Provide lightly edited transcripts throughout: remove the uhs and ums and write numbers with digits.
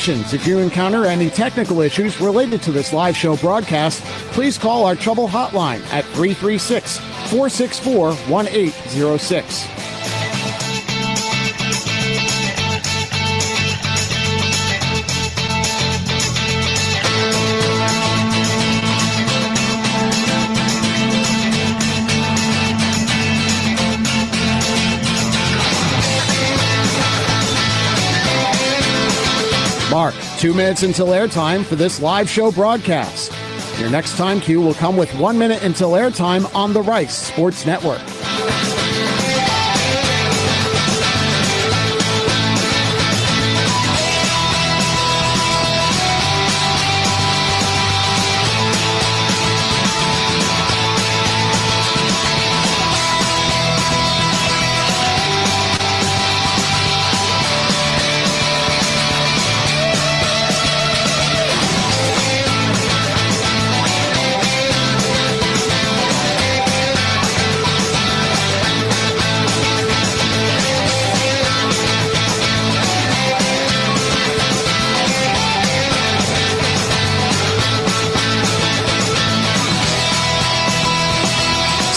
Stations, if you encounter any technical issues related to this live show broadcast, please call our trouble hotline at 336-464-1806. Mark, 2 minutes until airtime for this live show broadcast. Your next time cue will come with 1 minute until airtime on the Rice Sports Network.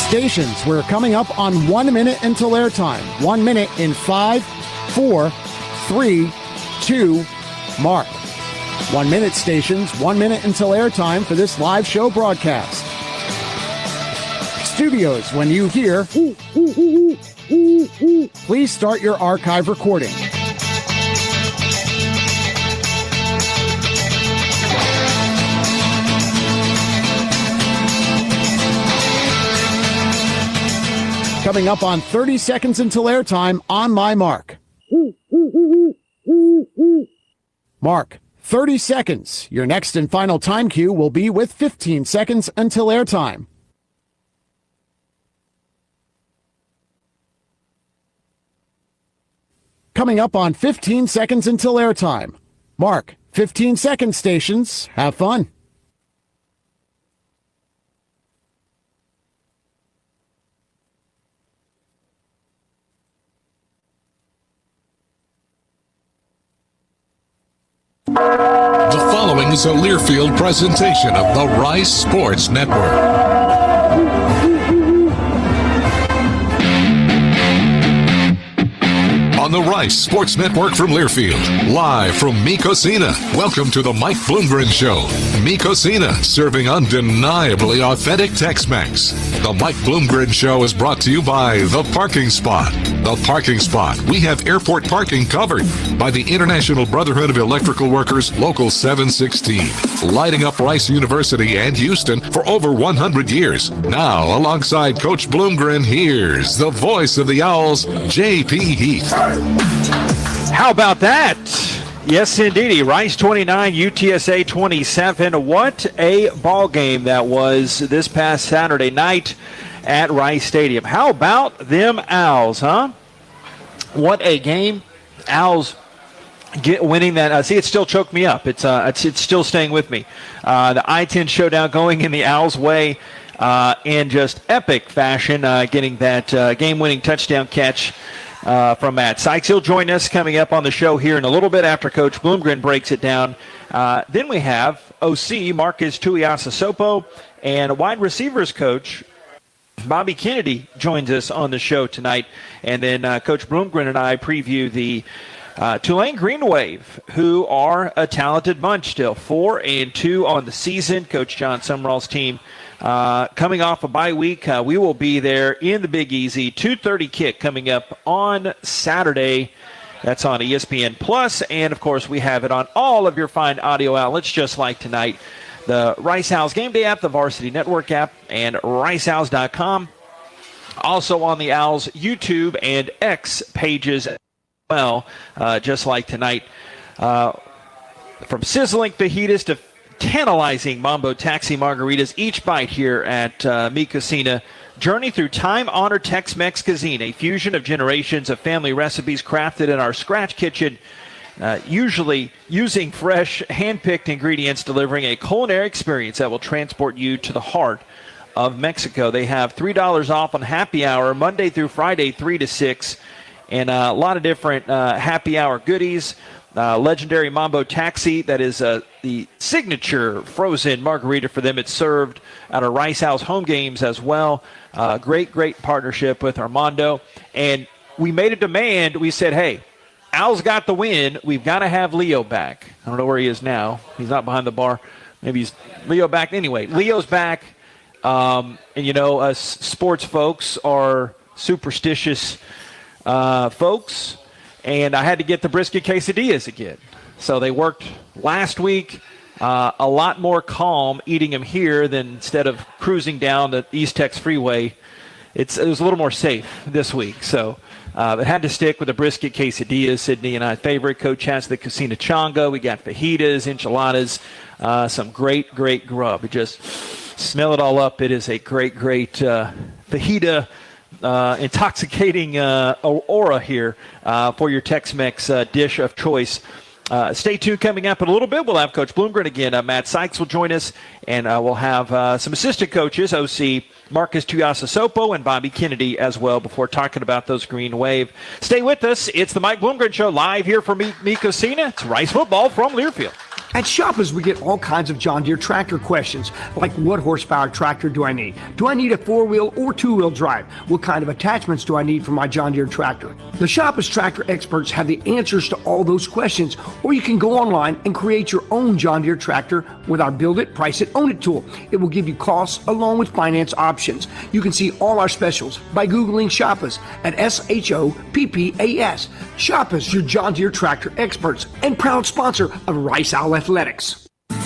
Stations, we're coming up on 1 minute until airtime. 1 minute in 5, 4, 3, 2, mark. 1 minute stations, 1 minute until airtime for this live show broadcast. Studios, when you hear, please start your archive recording. Coming up on 30 seconds until airtime on my mark. Mark, 30 seconds. Your next and final time cue will be with 15 seconds until airtime. Coming up on 15 seconds until airtime. Mark, 15 seconds, stations. Have fun. The following is a Learfield presentation of the Rice Sports Network. On the Rice Sports Network from Learfield, live from Cocina. Welcome to the Mike Bloomgren Show. Cocina, serving undeniably authentic Tex-Mex. The Mike Bloomgren Show is brought to you by The Parking Spot. The Parking Spot. We have airport parking covered by the International Brotherhood of Electrical Workers, Local 716. Lighting up Rice University and Houston for over 100 years. Now, alongside Coach Bloomgren, here's the voice of the Owls, J.P. Heath. How about that? Yes, indeedy. Rice 29, UTSA 27. What a ball game that was this past Saturday night at Rice Stadium. How about them Owls, huh? What a game. Owls winning that. See, it still choked me up. It's still staying with me. The I-10 showdown going in the Owls' way in just epic fashion, getting that game-winning touchdown catch from Matt Sykes. He'll join us coming up on the show here in a little bit after Coach Bloomgren breaks it down. Then we have OC Marcus Tuiasosopo and wide receivers coach Bobby Kennedy joins us on the show tonight. And then Coach Bloomgren and I preview the Tulane Green Wave, who are a talented bunch still. 4-2 on the season. Coach John Sumrall's team coming off a bye week. We will be there in the Big Easy. 2:30 kick coming up on Saturday. That's on ESPN Plus, and of course we have it on all of your fine audio outlets, just like tonight. The Rice Owls Game Day app, the Varsity Network app, and RiceOwls.com. Also on the Owls YouTube and X pages as well, just like tonight. From sizzling fajitas to tantalizing Mambo Taxi margaritas, each bite here at Cocina. Journey through time-honored Tex-Mex cuisine, a fusion of generations of family recipes crafted in our scratch kitchen, usually using fresh, hand-picked ingredients, delivering a culinary experience that will transport you to the heart of Mexico. They have $3 off on happy hour, Monday through Friday, 3 to 6, and a lot of different happy hour goodies. legendary Mambo Taxi. That is the signature frozen margarita for them. It's served at our Rice House home games as well. Great partnership with Armando. And we made a demand. We said, hey, Al's got the win. We've got to have Leo back. I don't know where he is now. He's not behind the bar. Maybe he's Leo back. Anyway, Leo's back. And, us sports folks are superstitious folks. And I had to get the brisket quesadillas again. So they worked last week. A lot more calm eating them here than instead of cruising down the East Tex Freeway. It was a little more safe this week. So it had to stick with the brisket quesadillas. Sydney and I favorite. Coach has the Cocina chonga. We got fajitas, enchiladas, some great grub. You just smell it all up. It is a great fajita, intoxicating aura here for your Tex-Mex dish of choice. Stay tuned. Coming up in a little bit, we'll have Coach Bloomgren again. Matt Sykes will join us, and we'll have some assistant coaches, OC Marcus Tuiasosopo and Bobby Kennedy as well, before talking about those Green Wave. Stay with us. It's the Mike Bloomgren Show live here from Cocina. It's Rice football from Learfield. At Shoppers, we get all kinds of John Deere tractor questions, like what horsepower tractor do I need? Do I need a four-wheel or two-wheel drive? What kind of attachments do I need for my John Deere tractor? The Shoppers tractor experts have the answers to all those questions, or you can go online and create your own John Deere tractor with our Build It, Price It, Own It tool. It will give you costs along with finance options. You can see all our specials by Googling Shoppers at SHOPPAS. Shoppers, your John Deere tractor experts and proud sponsor of Rice Owl Athletics.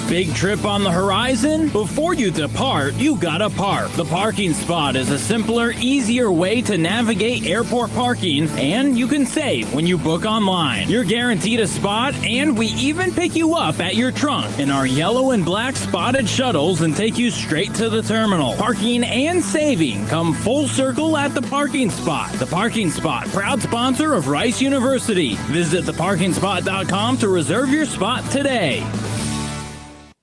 Big trip on the horizon? Before you depart, you gotta park. The parking spot is a simpler, easier way to navigate airport parking, and you can save when you book online. You're guaranteed a spot, and we even pick you up at your trunk in our yellow and black spotted shuttles and take you straight to the terminal. Parking and saving come full circle at The Parking Spot. The Parking Spot, proud sponsor of Rice University. Visit theparkingspot.com to reserve your spot today.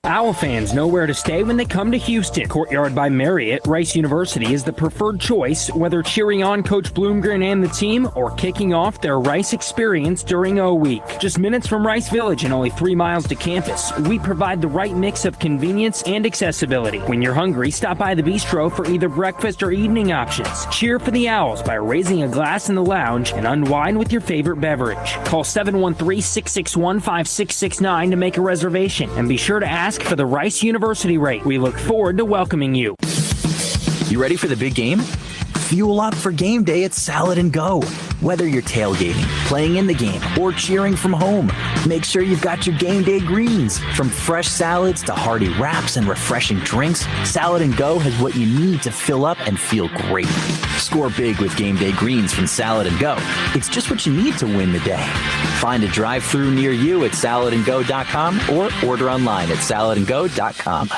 Owl fans know where to stay when they come to Houston. Courtyard by Marriott, Rice University is the preferred choice, whether cheering on Coach Bloomgren and the team or kicking off their Rice experience during O Week. Just minutes from Rice Village and only 3 miles to campus, we provide the right mix of convenience and accessibility. When you're hungry, stop by the bistro for either breakfast or evening options. Cheer for the Owls by raising a glass in the lounge and unwind with your favorite beverage. Call 713-661-5669 to make a reservation, and be sure to ask for the Rice University rate. We look forward to welcoming you. You ready for the big game? Fuel up for game day at Salad and Go. Whether you're tailgating, playing in the game, or cheering from home, make sure you've got your game day greens. From fresh salads to hearty wraps and refreshing drinks, Salad and Go has what you need to fill up and feel great. Score big with game day greens from Salad and Go. It's just what you need to win the day. Find a drive-thru near you at saladandgo.com or order online at saladandgo.com.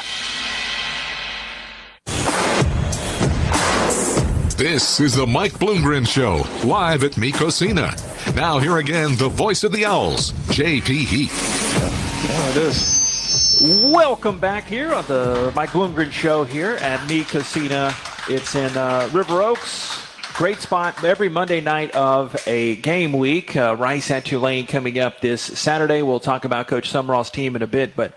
This is the Mike Bloomgren Show, live at Cocina. Now here again, the voice of the Owls, J.P. Heath. Yeah, it is. Welcome back here on the Mike Bloomgren Show here at Cocina. It's in River Oaks. Great spot every Monday night of a game week. Rice at Tulane coming up this Saturday. We'll talk about Coach Summerall's team in a bit, but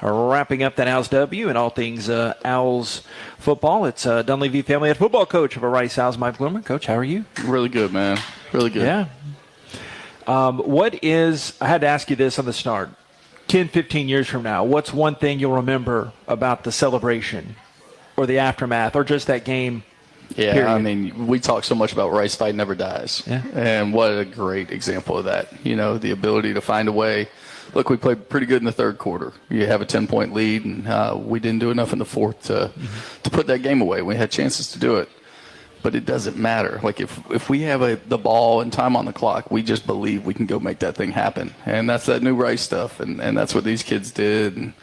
wrapping up that Owls W and all things Owls football. It's Dunlevie family head football coach of a Rice Owls, Mike Bloomgren. Coach, how are you? Really good, man. Really good. Yeah. I had to ask you this on the start. 10, 15 years from now, what's one thing you'll remember about the celebration or the aftermath or just that game? Yeah, period? I mean, we talk so much about Rice Fight Never Dies. Yeah. And what a great example of that. You know, the ability to find a way. Look, we played pretty good in the third quarter. You have a 10-point lead, and we didn't do enough in the fourth to put that game away. We had chances to do it, but it doesn't matter. Like if we have the ball and time on the clock, we just believe we can go make that thing happen, and that's that new Rice stuff, and that's what these kids did. And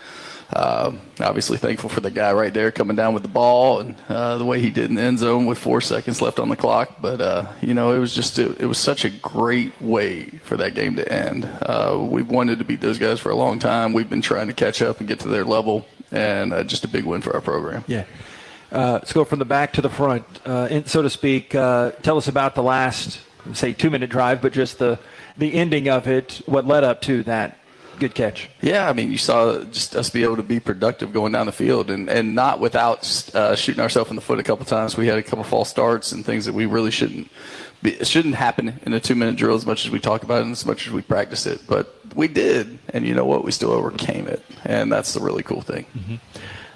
obviously thankful for the guy right there coming down with the ball and the way he did in the end zone with 4 seconds left on the clock. But, it was such a great way for that game to end. We've wanted to beat those guys for a long time. We've been trying to catch up and get to their level, and just a big win for our program. Yeah. Let's go from the back to the front, so to speak. Tell us about the last, say, 2-minute drive, but just the the ending of it, what led up to that good catch. Yeah, I mean, you saw just us be able to be productive going down the field and not without shooting ourselves in the foot a couple times. We had a couple false starts and things that we really shouldn't happen in a 2-minute drill as much as we talk about it and as much as we practice it. But we did, and you know what? We still overcame it, and that's the really cool thing. Mm-hmm.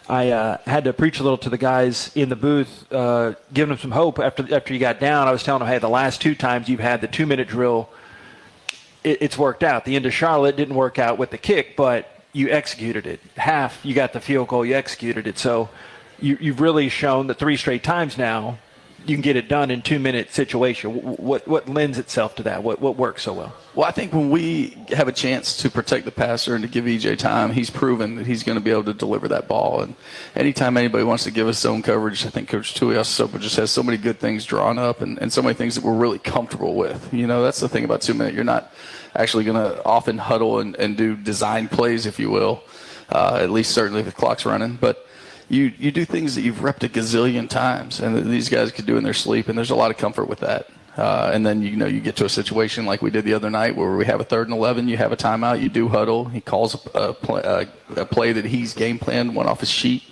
I had to preach a little to the guys in the booth, giving them some hope after you got down. I was telling them, hey, the last 2 times you've had the 2-minute drill, it's worked out. The end of Charlotte didn't work out with the kick, but you executed it. Half, you got the field goal, you executed it. So you've really shown that 3 straight times now you can get it done in 2-minute situation. What lends itself to that? What works so well? Well, I think when we have a chance to protect the passer and to give EJ time, he's proven that he's going to be able to deliver that ball. And anytime anybody wants to give us zone coverage, I think Coach Tuiasosopo just has so many good things drawn up and so many things that we're really comfortable with. You know, that's the thing about 2-minute. You're not actually going to often huddle and do design plays, if you will, at least certainly if the clock's running. But you do things that you've repped a gazillion times and that these guys could do in their sleep, and there's a lot of comfort with that. And then, you get to a situation like we did the other night where we have a 3rd and 11, you have a timeout, you do huddle. He calls a play that he's game planned, went off his sheet,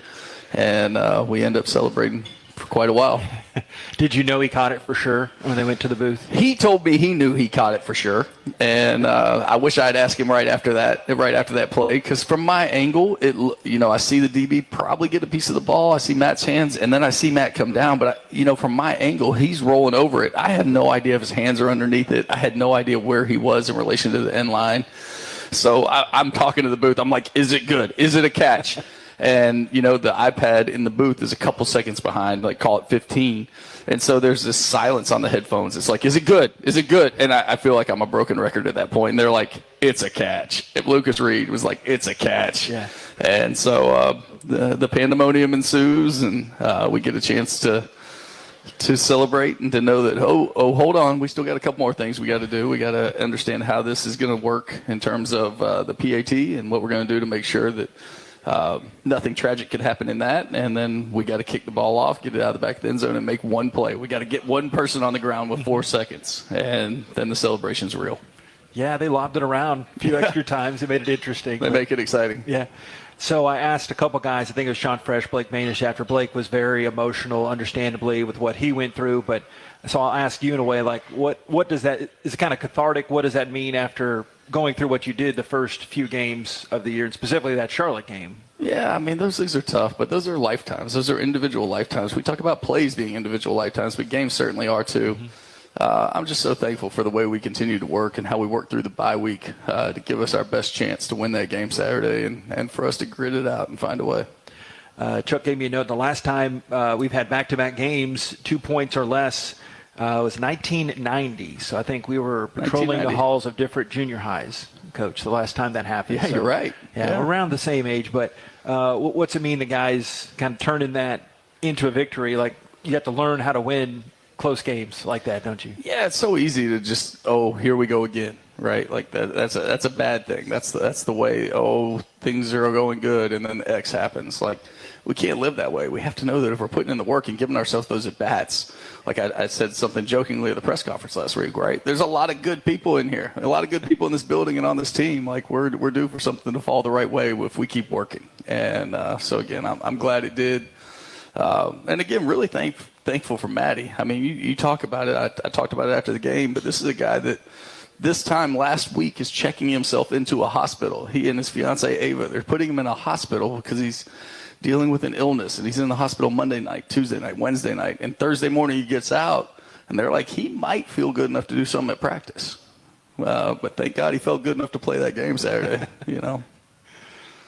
and we end up celebrating for quite a while. Did you know he caught it for sure when they went to the booth? He told me he knew he caught it for sure, and I wish I'd asked him right after that play, because from my angle, I see the DB probably get a piece of the ball. I see Matt's hands, and then I see Matt come down. But from my angle, he's rolling over it. I had no idea if his hands are underneath it. I had no idea where he was in relation to the end line. So I'm talking to the booth. I'm like, "Is it good? Is it a catch?" And, the iPad in the booth is a couple seconds behind, like call it 15. And so there's this silence on the headphones. It's like, is it good? Is it good? And I feel like I'm a broken record at that point. And they're like, it's a catch. And Lucas Reed was like, it's a catch. Yeah. And so the pandemonium ensues, and we get a chance to celebrate and to know that, hold on, we still got a couple more things we got to do. We got to understand how this is going to work in terms of the PAT and what we're going to do to make sure that nothing tragic could happen in that. And then we got to kick the ball off, get it out of the back of the end zone, and make one play. We got to get one person on the ground with 4 seconds, and then the celebration's real. Yeah, they lobbed it around a few extra times. They made it interesting. They make it exciting. Yeah. So I asked a couple guys, I think it was Sean Fresh, Blake Manish, after Blake was very emotional, understandably, with what he went through. But so I'll ask you in a way, like, what does that, is it kind of cathartic? What does that mean after going through what you did the first few games of the year, and specifically that Charlotte game? Yeah, I mean, those things are tough, but those are lifetimes. Those are individual lifetimes. We talk about plays being individual lifetimes, but games certainly are too. Mm-hmm. I'm just so thankful for the way we continue to work and how we work through the bye week to give us our best chance to win that game Saturday and for us to grit it out and find a way. Chuck gave me a note. The last time we've had back-to-back games, 2 points or less, was 1990. So I think we were patrolling the halls of different junior highs, Coach, the last time that happened. Yeah, so, you're right. Yeah, around the same age. But what's it mean the guys kind of turning that into a victory? Like, you have to learn how to win close games like that, don't you? Yeah, it's so easy to just, here we go again, right? Like that's a bad thing. That's the way, things are going good, and then X happens. Like, we can't live that way. We have to know that if we're putting in the work and giving ourselves those at-bats, like I said something jokingly at the press conference last week, right? There's a lot of good people in here, a lot of good people in this building and on this team. Like, we're due for something to fall the right way if we keep working. And so, again, I'm glad it did. And, again, really thankful for Maddie. I mean, you talk about it. I talked about it after the game, but this is a guy that this time last week is checking himself into a hospital. He and his fiancée, Ava, they're putting him in a hospital because he's dealing with an illness, and he's in the hospital Monday night, Tuesday night, Wednesday night, and Thursday morning he gets out, and they're like, he might feel good enough to do something at practice. But thank God he felt good enough to play that game Saturday,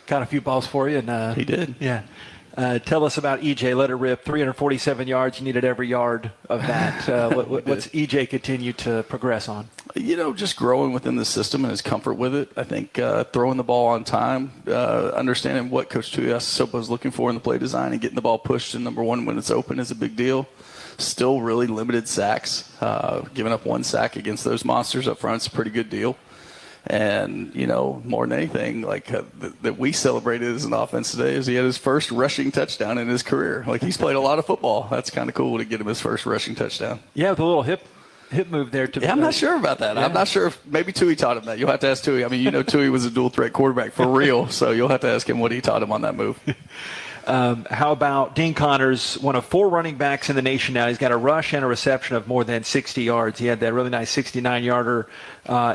Got a few balls for you. And he did. Yeah. Tell us about EJ. Let it rip. 347 yards. You needed every yard of that. What's EJ continue to progress on? Just growing within the system and his comfort with it. I think throwing the ball on time, understanding what Coach Tuiasosopo is looking for in the play design, and getting the ball pushed in number one when it's open is a big deal. Still really limited sacks. Giving up 1 sack against those monsters up front is a pretty good deal. And, more than anything, like that we celebrated as an offense today is he had his first rushing touchdown in his career. Like, he's played a lot of football. That's kind of cool to get him his first rushing touchdown. Yeah, with a little hip hip move there. Yeah, I'm not sure about that. Yeah. I'm not sure if maybe Tui taught him that. You'll have to ask Tui. I mean, Tui was a dual threat quarterback for real, so you'll have to ask him what he taught him on that move. How about Dean Connors, one of 4 running backs in the nation now. He's got a rush and a reception of more than 60 yards. He had that really nice 69-yarder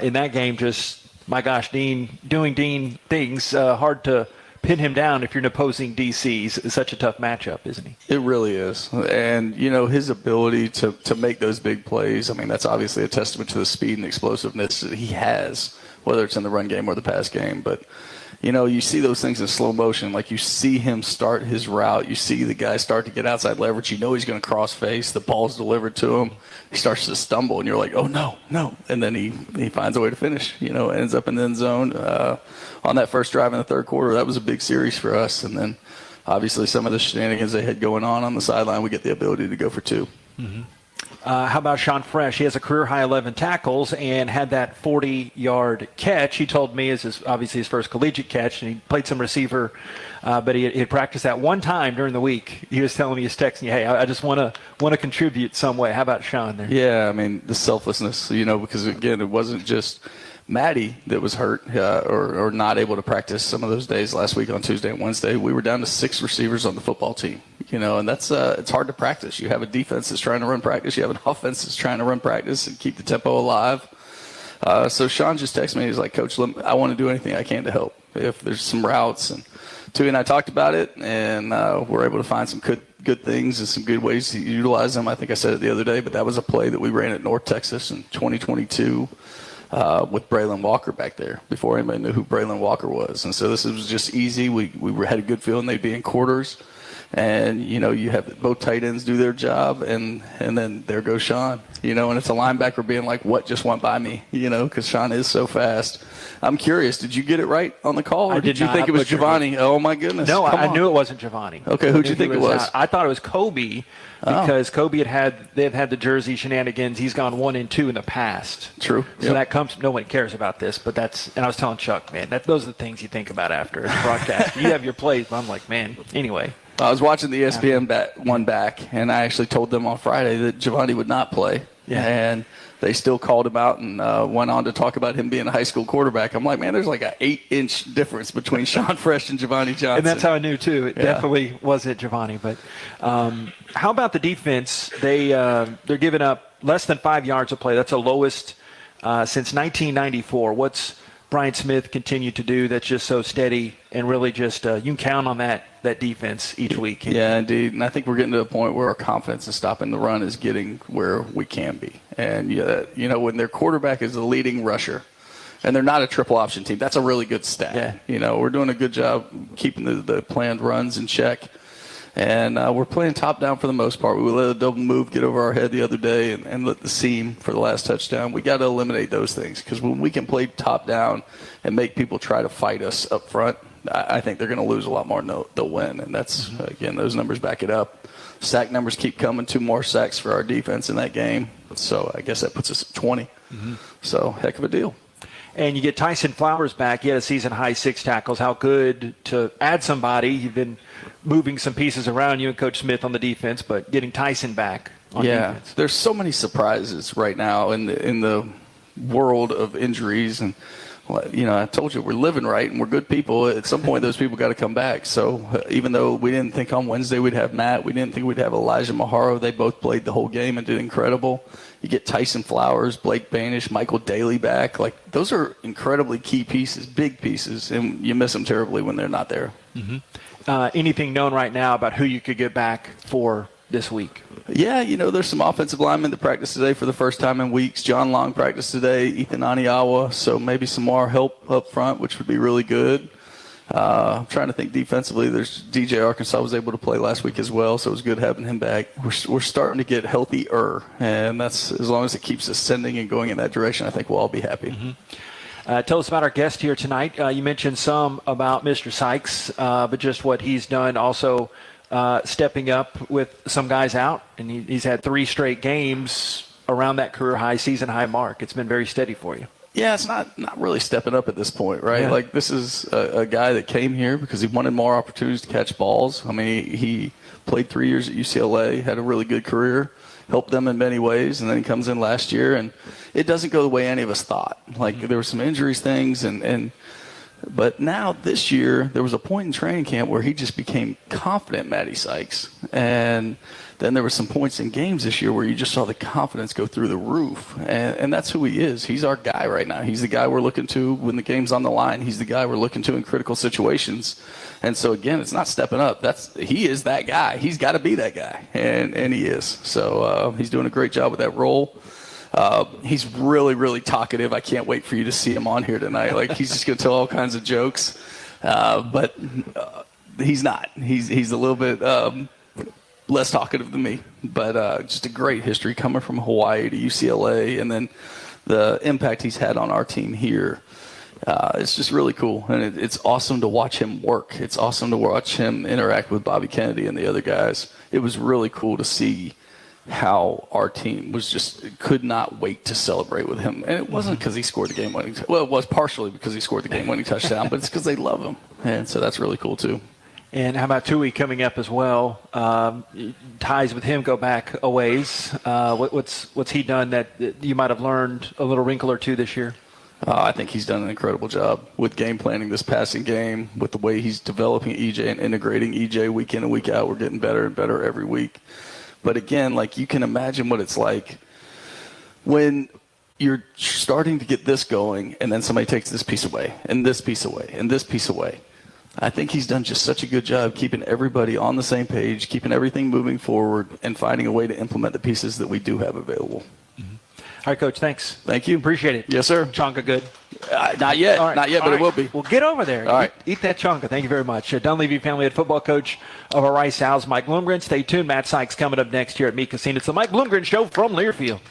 in that game. Just, my gosh, Dean doing Dean things. Hard to pin him down if you're an opposing DCs. It's such a tough matchup, isn't he? It really is. And, his ability to make those big plays, I mean, that's obviously a testament to the speed and explosiveness that he has, whether it's in the run game or the pass game. But, you see those things in slow motion. Like, you see him start his route. You see the guy start to get outside leverage. You know he's going to cross face. The ball's delivered to him. He starts to stumble, and you're like, oh, no. And then he finds a way to finish, ends up in the end zone. On that first drive in the third quarter, that was a big series for us. And then, obviously, some of the shenanigans they had going on the sideline, we get the ability to go for 2. Mm-hmm. How about Sean Fresh? He has a career-high 11 tackles and had that 40-yard catch. He told me it's obviously his first collegiate catch, and he played some receiver, but he had practiced that one time during the week. He was telling me, he was texting me, hey, I just want to contribute some way. How about Sean there? Yeah, I mean, the selflessness, because, again, it wasn't just Maddie that was hurt or not able to practice some of those days last week on Tuesday and Wednesday. We were down to 6 receivers on the football team, and that's it's hard to practice. You have a defense that's trying to run practice. You have an offense that's trying to run practice and keep the tempo alive. So Sean just texted me. He's like, Coach, I want to do anything I can to help. If there's some routes, and Tui and I talked about it, and we're able to find some good things and some good ways to utilize them. I think I said it the other day, but that was a play that we ran at North Texas in 2022. With Braylon Walker back there before anybody knew who Braylon Walker was. And so this was just easy. We had a good feeling they'd be in quarters. And, you have both tight ends do their job, and then there goes Sean. And it's a linebacker being like, what just went by me, because Sean is so fast. I'm curious, did you get it right on the call, or did you think it was Giovanni? Oh, my goodness. No, I knew it wasn't Giovanni. Okay, who'd you think it was? I thought it was Kobe, because Kobe they've had the jersey shenanigans. He's gone 1 and 2 in the past. True. So that comes, no one cares about this, but and I was telling Chuck, man, those are the things you think about after it's broadcast. You have your plays, but I'm like, man, anyway. I was watching the ESPN one back, and I actually told them on Friday that Giovanni would not play. Yeah. And they still called him out and went on to talk about him being a high school quarterback. I'm like, man, there's like an 8-inch difference between Sean Fresh and Giovanni Johnson. And that's how I knew, too. It definitely wasn't Giovanni. But how about the defense? They're giving up less than 5 yards a play. That's the lowest since 1994. What's Brian Smith continue to do that's just so steady and really just you can count on that defense each week? Yeah, indeed. And I think we're getting to a point where our confidence in stopping the run is getting where we can be. And, when their quarterback is the leading rusher and they're not a triple option team, that's a really good stat. Yeah. We're doing a good job keeping the planned runs in check. And we're playing top down for the most part. We let a double move get over our head the other day and let the seam for the last touchdown. We got to eliminate those things, because when we can play top down and make people try to fight us up front, I think they're going to lose a lot more than they'll win. And that's, again, those numbers back it up. Sack numbers keep coming. 2 more sacks for our defense in that game. So I guess that puts us at 20. Mm-hmm. So heck of a deal. And you get Tyson Flowers back. He had a season-high 6 tackles. How good to add somebody. You've been moving some pieces around, you and Coach Smith on the defense, but getting Tyson back on defense. There's so many surprises right now in the world of injuries. And, I told you, we're living right and we're good people. At some point, those people got to come back. So even though we didn't think on Wednesday we'd have Matt, we didn't think we'd have Elijah Maharo, they both played the whole game and did incredible. You get Tyson Flowers, Blake Banish, Michael Daly back. Like, those are incredibly key pieces, big pieces, and you miss them terribly when they're not there. Mm-hmm. Anything known right now about who you could get back for this week? Yeah, there's some offensive linemen that practiced today for the first time in weeks. John Long practiced today, Ethan Aniawa, so maybe some more help up front, which would be really good. I'm trying to think defensively. There's DJ Arkansas was able to play last week as well, so it was good having him back. We're starting to get healthier, and that's, as long as it keeps ascending and going in that direction, I think we'll all be happy. Mm-hmm. Tell us about our guest here tonight. You mentioned some about Mr. Sykes, but just what he's done also stepping up with some guys out, and he's had 3 straight games around that career-high, season-high mark. It's been very steady for you. Yeah, it's not really stepping up at this point, right? Yeah. Like, this is a guy that came here because he wanted more opportunities to catch balls. I mean, he played 3 years at UCLA, had a really good career. helped them in many ways. And then he comes in last year, and it doesn't go the way any of us thought. Like, there were some injuries things, but now this year, there was a point in training camp where he just became confident, Matty Sykes. And then there were some points in games this year where you just saw the confidence go through the roof. And that's who he is. He's our guy right now. He's the guy we're looking to when the game's on the line. He's the guy we're looking to in critical situations. And so, again, it's not stepping up. He is that guy. He's got to be that guy. And he is. So he's doing a great job with that role. He's really, really talkative. I can't wait for you to see him on here tonight. Like, he's just going to tell all kinds of jokes. But he's not. He's a little bit less talkative than me. But just a great history coming from Hawaii to UCLA, and then the impact he's had on our team here. It's just really cool. And it's awesome to watch him work. It's awesome to watch him interact with Bobby Kennedy and the other guys. It was really cool to see how our team could not wait to celebrate with him. And it wasn't because he scored the game-winning well, it was partially because he scored the game-winning touchdown, but it's because they love him. And so that's really cool too. And how about Tui coming up as well? Ties with him go back a ways. What's he done that you might have learned a little wrinkle or two this year? I think he's done an incredible job with game planning this passing game, with the way he's developing EJ and integrating EJ week in and week out. We're getting better and better every week. But again, like, you can imagine what it's like when you're starting to get this going and then somebody takes this piece away and this piece away and this piece away. I think he's done just such a good job keeping everybody on the same page, keeping everything moving forward, and finding a way to implement the pieces that we do have available. Mm-hmm. All right, Coach, thanks. Thank you. Appreciate it. Yes, sir. Chonka good? Not yet. Right. Not yet, but it will be. Well, get over there. All right. Eat that chonka. Thank you very much. Dunlevie family head football coach of our Rice Owls, Mike Bloomgren. Stay tuned. Matt Sykes coming up next here at Meek Cocina. It's the Mike Bloomgren Show from Learfield.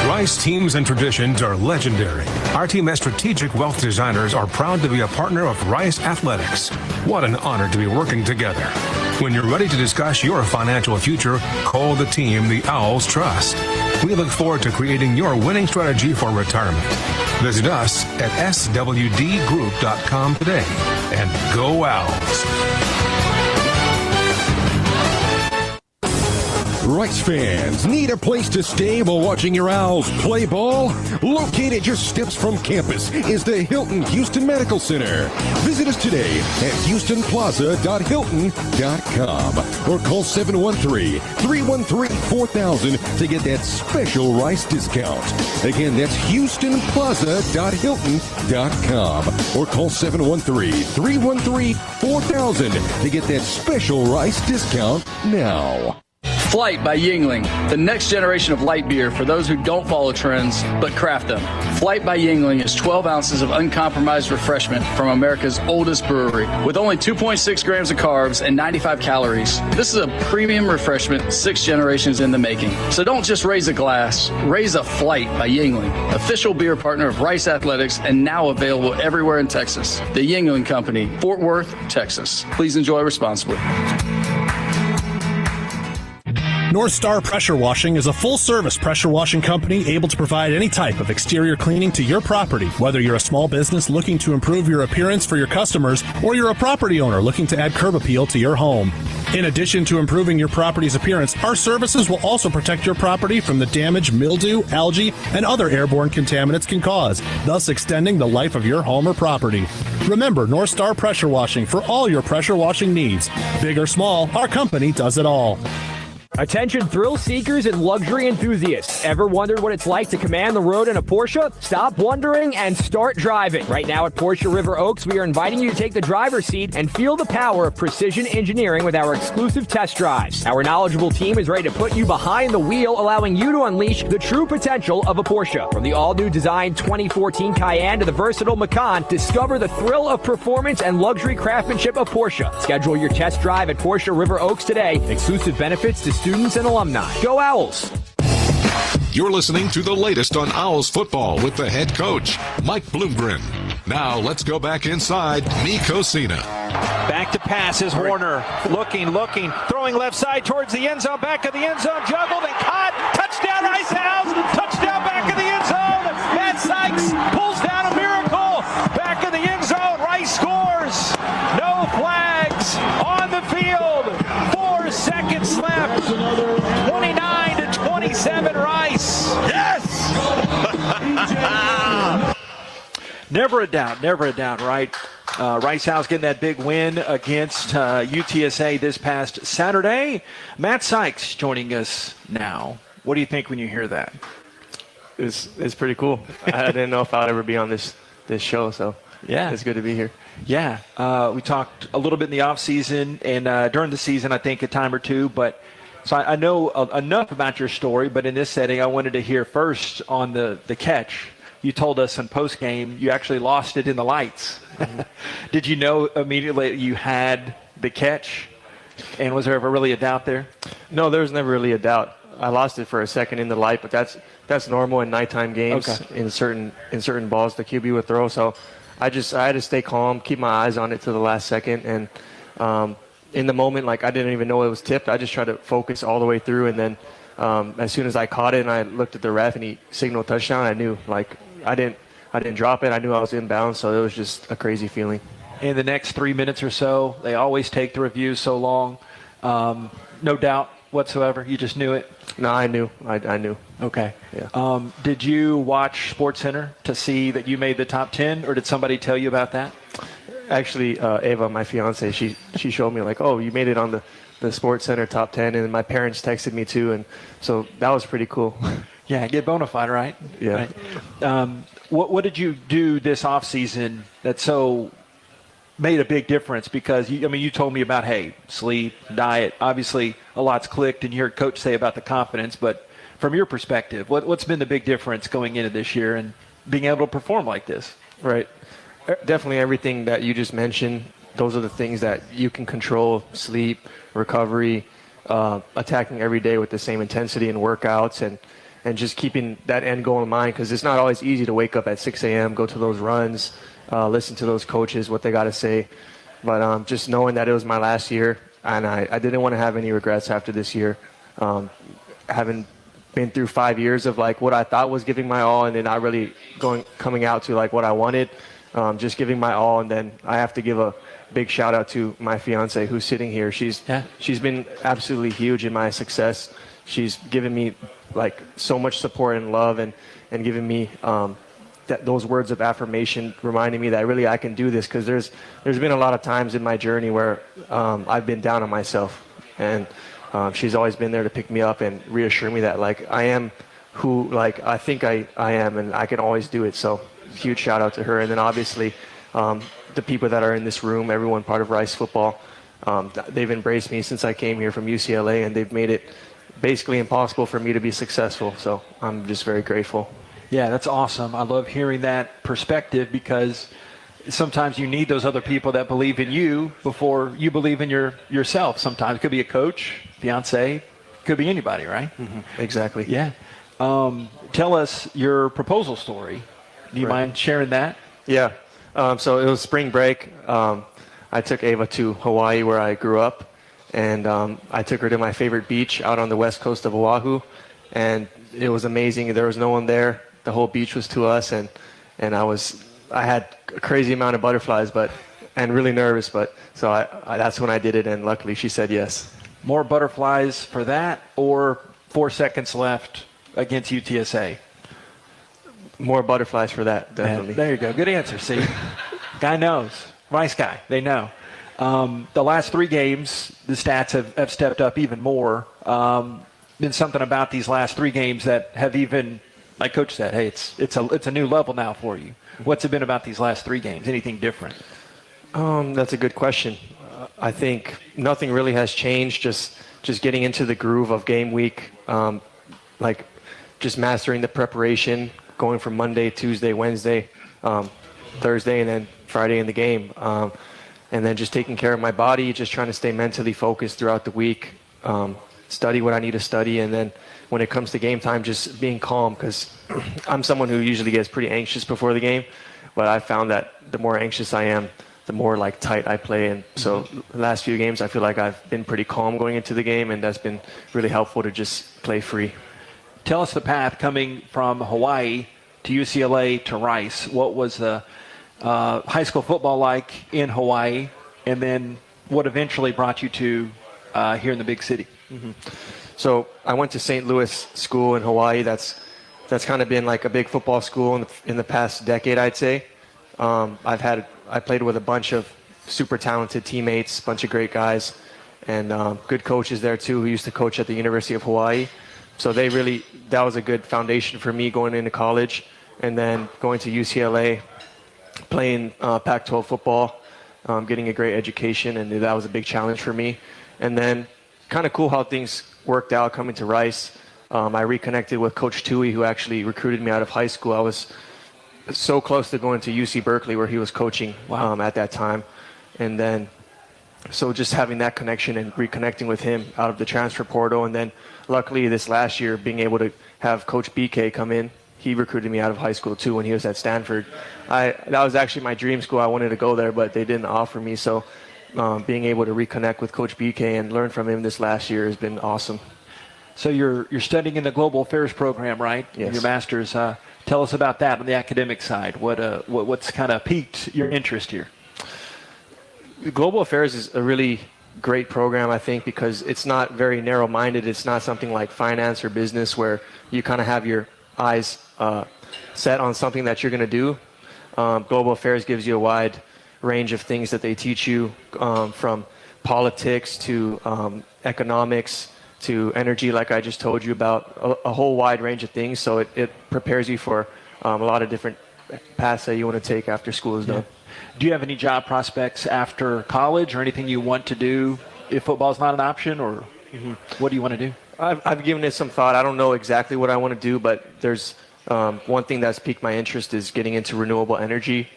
Rice teams and traditions are legendary. Our team as strategic wealth designers are proud to be a partner of Rice Athletics. What an honor to be working together. When you're ready to discuss your financial future, call the team the Owls trust. We look forward to creating your winning strategy for retirement. Visit us at swdgroup.com today, and go Owls. Rice fans need a place to stay while watching your Owls play ball? Located just steps from campus is the Hilton Houston Medical Center. Visit us today at houstonplaza.hilton.com or call 713-313-4000 to get that special Rice discount. Again, that's houstonplaza.hilton.com or call 713-313-4000 to get that special Rice discount now. Flight by Yingling, the next generation of light beer for those who don't follow trends but craft them. Flight by Yingling is 12 ounces of uncompromised refreshment from America's oldest brewery. With only 2.6 grams of carbs and 95 calories, this is a premium refreshment 6 generations in the making. So don't just raise a glass, raise a flight by Yingling, official beer partner of Rice Athletics and now available everywhere in Texas. The Yingling Company, Fort Worth, Texas. Please enjoy responsibly. North Star Pressure Washing is a full-service pressure washing company able to provide any type of exterior cleaning to your property, whether you're a small business looking to improve your appearance for your customers or you're a property owner looking to add curb appeal to your home. In addition to improving your property's appearance, our services will also protect your property from the damage mildew, algae, and other airborne contaminants can cause, thus extending the life of your home or property. Remember North Star Pressure Washing for all your pressure washing needs. Big or small, our company does it all. Attention thrill seekers and luxury enthusiasts. Ever wondered what it's like to command the road in a Porsche? Stop wondering and start driving. Right now at Porsche River Oaks, we are inviting you to take the driver's seat and feel the power of precision engineering with our exclusive test drives. Our knowledgeable team is ready to put you behind the wheel, allowing you to unleash the true potential of a Porsche. From the all-new design 2014 Cayenne to the versatile Macan, discover the thrill of performance and luxury craftsmanship of Porsche. Schedule your test drive at Porsche River Oaks today. Exclusive benefits to students and alumni. Go Owls! You're listening to the latest on Owls football with the head coach, Mike Bloomgren. Now let's go back inside Cocina. Back to pass is Warner. Looking, throwing left side towards the end zone, back of the end zone, juggled and caught. Touchdown Rice Owls! Touchdown back of the end zone! Matt Sykes pulls down a miracle. Back of the end zone, Rice scores. No flags on the field. 4 seconds. Never a doubt, right? Rice House getting that big win against UTSA this past Saturday. Matt Sykes joining us now. What do you think when you hear that? It's pretty cool. I didn't know if I'd ever be on this show, so yeah, it's good to be here. Yeah, we talked a little bit in the off season and during the season, I think a time or two. But so I know enough about your story. But in this setting, I wanted to hear first on the catch. You told us in post game you actually lost it in the lights. Did you know immediately you had the catch? And was there ever really a doubt there? No, there was never really a doubt. I lost it for a second in the light, but that's normal in nighttime games. Okay. In certain balls the QB would throw. So I had to stay calm, keep my eyes on it to the last second, and in the moment, like I didn't even know it was tipped. I just tried to focus all the way through, and then as soon as I caught it and I looked at the ref and he signaled touchdown, I knew like I didn't drop it. I knew I was inbounds, so it was just a crazy feeling. In the next 3 minutes or so, they always take the review so long. No doubt whatsoever. You just knew it. No, I knew. I knew. Okay. Yeah. Did you watch SportsCenter to see that you made the top 10, or did somebody tell you about that? Actually, Ava, my fiance, she showed me like, oh, you made it on the SportsCenter top 10, and my parents texted me too, and so that was pretty cool. Yeah, get bona fide, right? Yeah. Right. What did you do this off season that so made a big difference? Because you told me about sleep, diet. Obviously, a lot's clicked, and you heard Coach say about the confidence. But from your perspective, what's been the big difference going into this year and being able to perform like this? Right. Definitely everything that you just mentioned. Those are the things that you can control: sleep, recovery, attacking every day with the same intensity and workouts, and just keeping that end goal in mind, because it's not always easy to wake up at 6 a.m., go to those runs, listen to those coaches, what they got to say. But just knowing that it was my last year, and I didn't want to have any regrets after this year. Having been through 5 years of like what I thought was giving my all, and then not really coming out to like what I wanted, just giving my all. And then I have to give a big shout out to my fiance who's sitting here. She's been absolutely huge in my success. She's given me like so much support and love, and giving me those words of affirmation, reminding me that really I can do this, because there's been a lot of times in my journey where I've been down on myself, and she's always been there to pick me up and reassure me that like I am who like I think I am, and I can always do it. So huge shout out to her. And then obviously the people that are in this room, everyone part of Rice football, they've embraced me since I came here from UCLA, and they've made it basically impossible for me to be successful. So I'm just very grateful. Yeah, that's awesome. I love hearing that perspective, because sometimes you need those other people that believe in you before you believe in yourself. Sometimes it could be a coach, fiance, could be anybody, right? Mm-hmm. Exactly. Yeah. Tell us your proposal story. Do you mind sharing that? Yeah. So it was spring break. I took Ava to Hawaii, where I grew up. And I took her to my favorite beach out on the west coast of Oahu, and it was amazing. There was no one there. The whole beach was to us, and I had a crazy amount of butterflies, and really nervous. But so that's when I did it, and luckily she said yes. More butterflies for that, or 4 seconds left against UTSA? More butterflies for that, definitely. There you go. Good answer. See, guy knows. Rice guy. They know. The last 3 games, the stats have stepped up even more. Been something about these last 3 games that have even, like Coach said, hey, it's a new level now for you. What's it been about these last 3 games? Anything different? That's a good question. I think nothing really has changed. Just getting into the groove of game week, like just mastering the preparation, going from Monday, Tuesday, Wednesday, Thursday, and then Friday in the game. And then just taking care of my body, just trying to stay mentally focused throughout the week, study what I need to study, and then when it comes to game time, just being calm, because I'm someone who usually gets pretty anxious before the game, but I found that the more anxious I am, the more like tight I play. And so the last few games, I feel like I've been pretty calm going into the game, and that's been really helpful to just play free. Tell us the path coming from Hawaii to UCLA to Rice. What was the high school football like in Hawaii, and then what eventually brought you to here in the big city? Mm-hmm. So I went to St. Louis school in Hawaii. That's kind of been like a big football school in the past decade, I'd say. I played with a bunch of super talented teammates, a bunch of great guys, and good coaches there too who used to coach at the University of Hawaii. So that was a good foundation for me going into college, and then going to UCLA, playing Pac-12 football, getting a great education, and that was a big challenge for me. And then kind of cool how things worked out coming to Rice. I reconnected with Coach Tui, who actually recruited me out of high school. I was so close to going to UC Berkeley, where he was coaching at that time. And then, so just having that connection and reconnecting with him out of the transfer portal. And then luckily this last year, being able to have Coach BK come in. He recruited me out of high school too when he was at Stanford. That was actually my dream school. I wanted to go there, but they didn't offer me. So being able to reconnect with Coach BK and learn from him this last year has been awesome. So you're studying in the Global Affairs program, right? Yes. Your master's. Tell us about that on the academic side. What's kind of piqued your interest here? Global Affairs is a really great program, I think, because it's not very narrow-minded. It's not something like finance or business where you kind of have your eyes set on something that you're going to do. Global Affairs gives you a wide range of things that they teach you, from politics to economics to energy, like I just told you about, a whole wide range of things. So it prepares you for a lot of different paths that you want to take after school is done. Do you have any job prospects after college or anything you want to do if football is not an option, or what do you want to do? I've given it some thought. I don't know exactly what I want to do, but there's one thing that's piqued my interest is getting into renewable energy.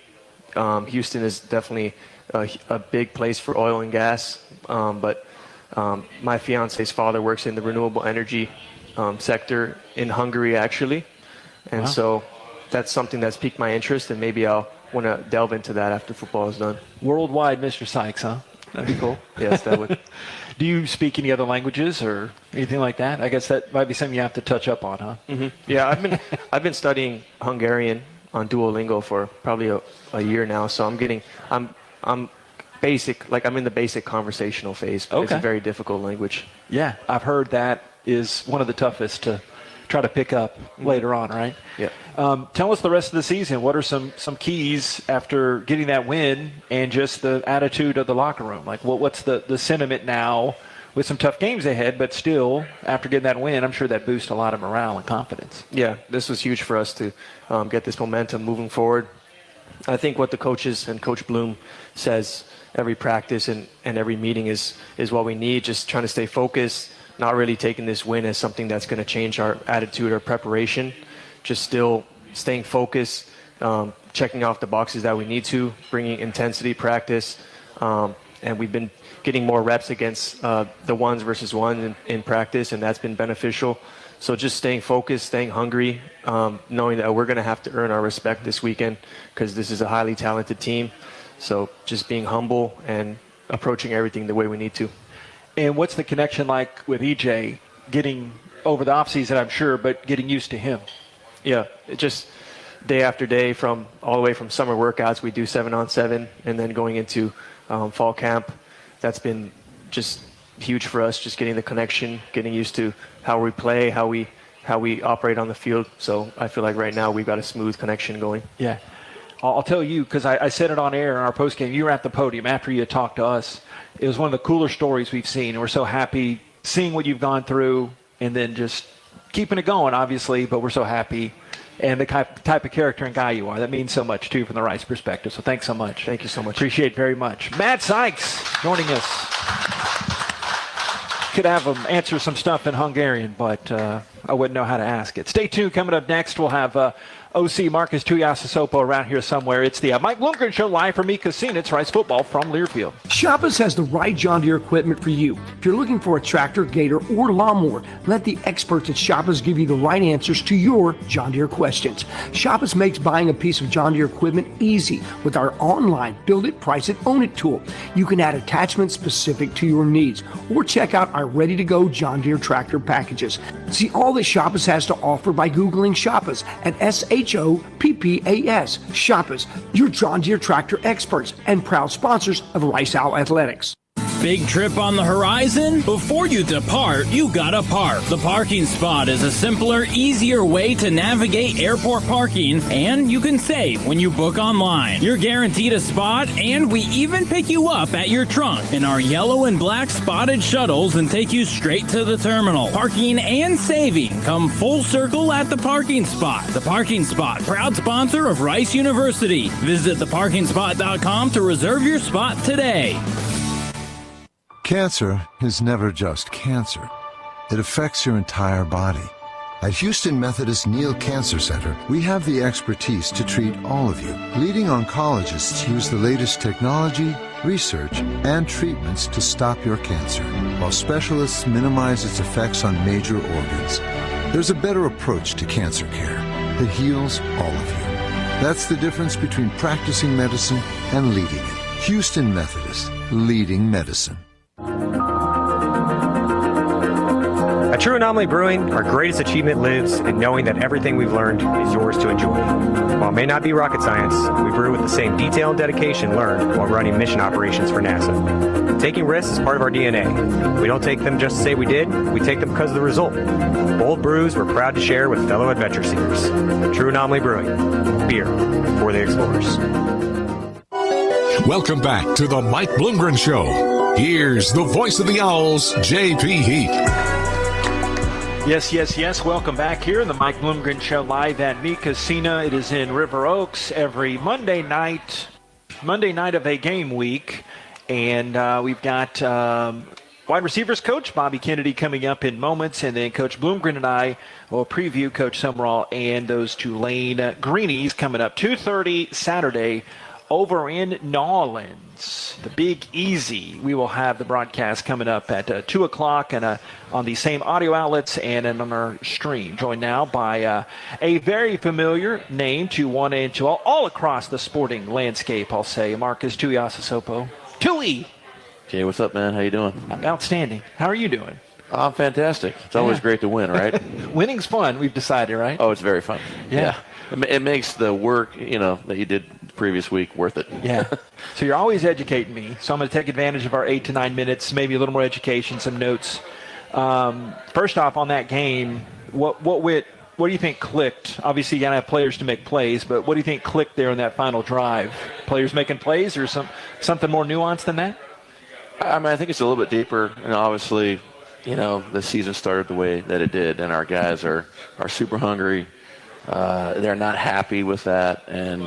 Houston is definitely a big place for oil and gas, but my fiance's father works in the renewable energy sector in Hungary, actually. And so that's something that's piqued my interest, and maybe I'll want to delve into that after football is done. Worldwide Mr. Sykes, huh? That'd be cool. Yes, that would. Do you speak any other languages or anything like that? I guess that might be something you have to touch up on, huh? Mm-hmm. Yeah, I've been studying Hungarian on Duolingo for probably a year now, so I'm basic, like I'm in the basic conversational phase. But It's a very difficult language. Yeah, I've heard that is one of the toughest to try to pick up later on, right? Yeah. Tell us the rest of the season. What are some keys after getting that win and just the attitude of the locker room? Like, what's the sentiment now with some tough games ahead, but still, after getting that win, I'm sure that boosts a lot of morale and confidence. Yeah, this was huge for us to get this momentum moving forward. I think what the coaches and Coach Bloom says every practice and every meeting is what we need, just trying to stay focused, not really taking this win as something that's going to change our attitude or preparation, just still staying focused, checking off the boxes that we need to, bringing intensity practice, and we've been getting more reps against the ones versus one in practice, and that's been beneficial. So just staying focused, staying hungry, knowing that we're going to have to earn our respect this weekend because this is a highly talented team. So just being humble and approaching everything the way we need to. And what's the connection like with EJ, getting over the offseason, I'm sure, but getting used to him? Yeah, it just day after day, all the way from summer workouts, we do 7-on-7, and then going into fall camp. That's been just huge for us, just getting the connection, getting used to how we play, how we operate on the field. So I feel like right now we've got a smooth connection going. Yeah. I'll tell you, because I said it on air in our postgame. You were at the podium after you had talked to us. It was one of the cooler stories we've seen. And we're so happy seeing what you've gone through and then just keeping it going, obviously, but we're so happy. And the type of character and guy you are. That means so much, too, from the Rice perspective. So thanks so much. Thank you so much. Appreciate it very much. Matt Sykes joining us. Could have him answer some stuff in Hungarian, but I wouldn't know how to ask it. Stay tuned. Coming up next, we'll have OC Marcus Tuiasosopo around here somewhere. It's the Mike Bloomgren Show live from Cocina. It's Rice Football from Learfield. Shoppers has the right John Deere equipment for you. If you're looking for a tractor, gator, or lawnmower, let the experts at Shoppers give you the right answers to your John Deere questions. Shoppers makes buying a piece of John Deere equipment easy with our online Build It, Price It, Own It tool. You can add attachments specific to your needs or check out our ready-to-go John Deere tractor packages. See all that Shoppers has to offer by Googling Shoppers at SHOPPAS. Shoppers, your John Deere tractor experts and proud sponsors of Rice Owl Athletics. Big trip on the horizon? Before you depart, you gotta park. The parking spot is a simpler, easier way to navigate airport parking, and you can save when you book online. You're guaranteed a spot, and we even pick you up at your trunk in our yellow and black spotted shuttles and take you straight to the terminal. Parking and saving come full circle at the parking spot. The Parking Spot, proud sponsor of Rice University. Visit theparkingspot.com to reserve your spot today. Cancer is never just cancer. It affects your entire body. At Houston Methodist Neal Cancer Center, we have the expertise to treat all of you. Leading oncologists use the latest technology, research, and treatments to stop your cancer, while specialists minimize its effects on major organs. There's a better approach to cancer care that heals all of you. That's the difference between practicing medicine and leading it. Houston Methodist, leading medicine. At True Anomaly Brewing, our greatest achievement lives in knowing that everything we've learned is yours to enjoy. While it may not be rocket science, we brew with the same detail and dedication learned while running mission operations for NASA. Taking risks is part of our DNA. We don't take them just to say we did, we take them because of the result. Bold brews we're proud to share with fellow adventure seekers. True Anomaly Brewing, beer for the explorers. Welcome back to the Mike Bloomgren Show. Here's the voice of the Owls, J.P. Heath. Yes. Welcome back here in the Mike Bloomgren Show live at Cocina. It is in River Oaks every Monday night of a game week. And we've got wide receivers coach Bobby Kennedy coming up in moments. And then Coach Bloomgren and I will preview Coach Summerall and those Tulane Greenies coming up 2:30 Saturday over in Nawlins, the Big Easy. We will have the broadcast coming up at 2 o'clock and on the same audio outlets and on our stream. Joined now by a very familiar name to one and to all across the sporting landscape, I'll say, Marcus Tuiasosopo. Tui! Jay, what's up, man? How you doing? Outstanding. How are you doing? I'm fantastic. It's always great to win, right? Winning's fun, we've decided, right? Oh, it's very fun. Yeah. It makes the work, that you did the previous week worth it. Yeah. So you're always educating me. So I'm going to take advantage of our 8 to 9 minutes, maybe a little more education, some notes. First off, on that game, what do you think clicked? Obviously, you got to have players to make plays, but what do you think clicked there in that final drive? Players making plays or something more nuanced than that? I mean, I think it's a little bit deeper. And obviously, the season started the way that it did, and our guys are super hungry. They're not happy with that, and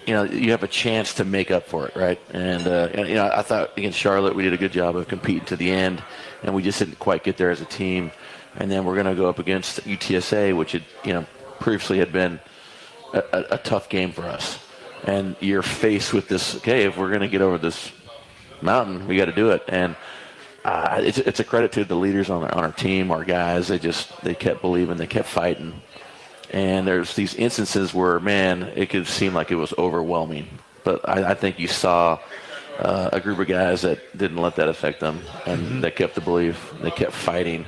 you have a chance to make up for it, right? And I thought against Charlotte we did a good job of competing to the end, and we just didn't quite get there as a team. And then we're going to go up against UTSA, which previously had been a tough game for us. And you're faced with this, okay, if we're going to get over this mountain, we got to do it. And it's a credit to the leaders on our team, our guys. They kept believing, they kept fighting. And there's these instances where, man, it could seem like it was overwhelming. But I think you saw a group of guys that didn't let that affect them, and they kept the belief, they kept fighting,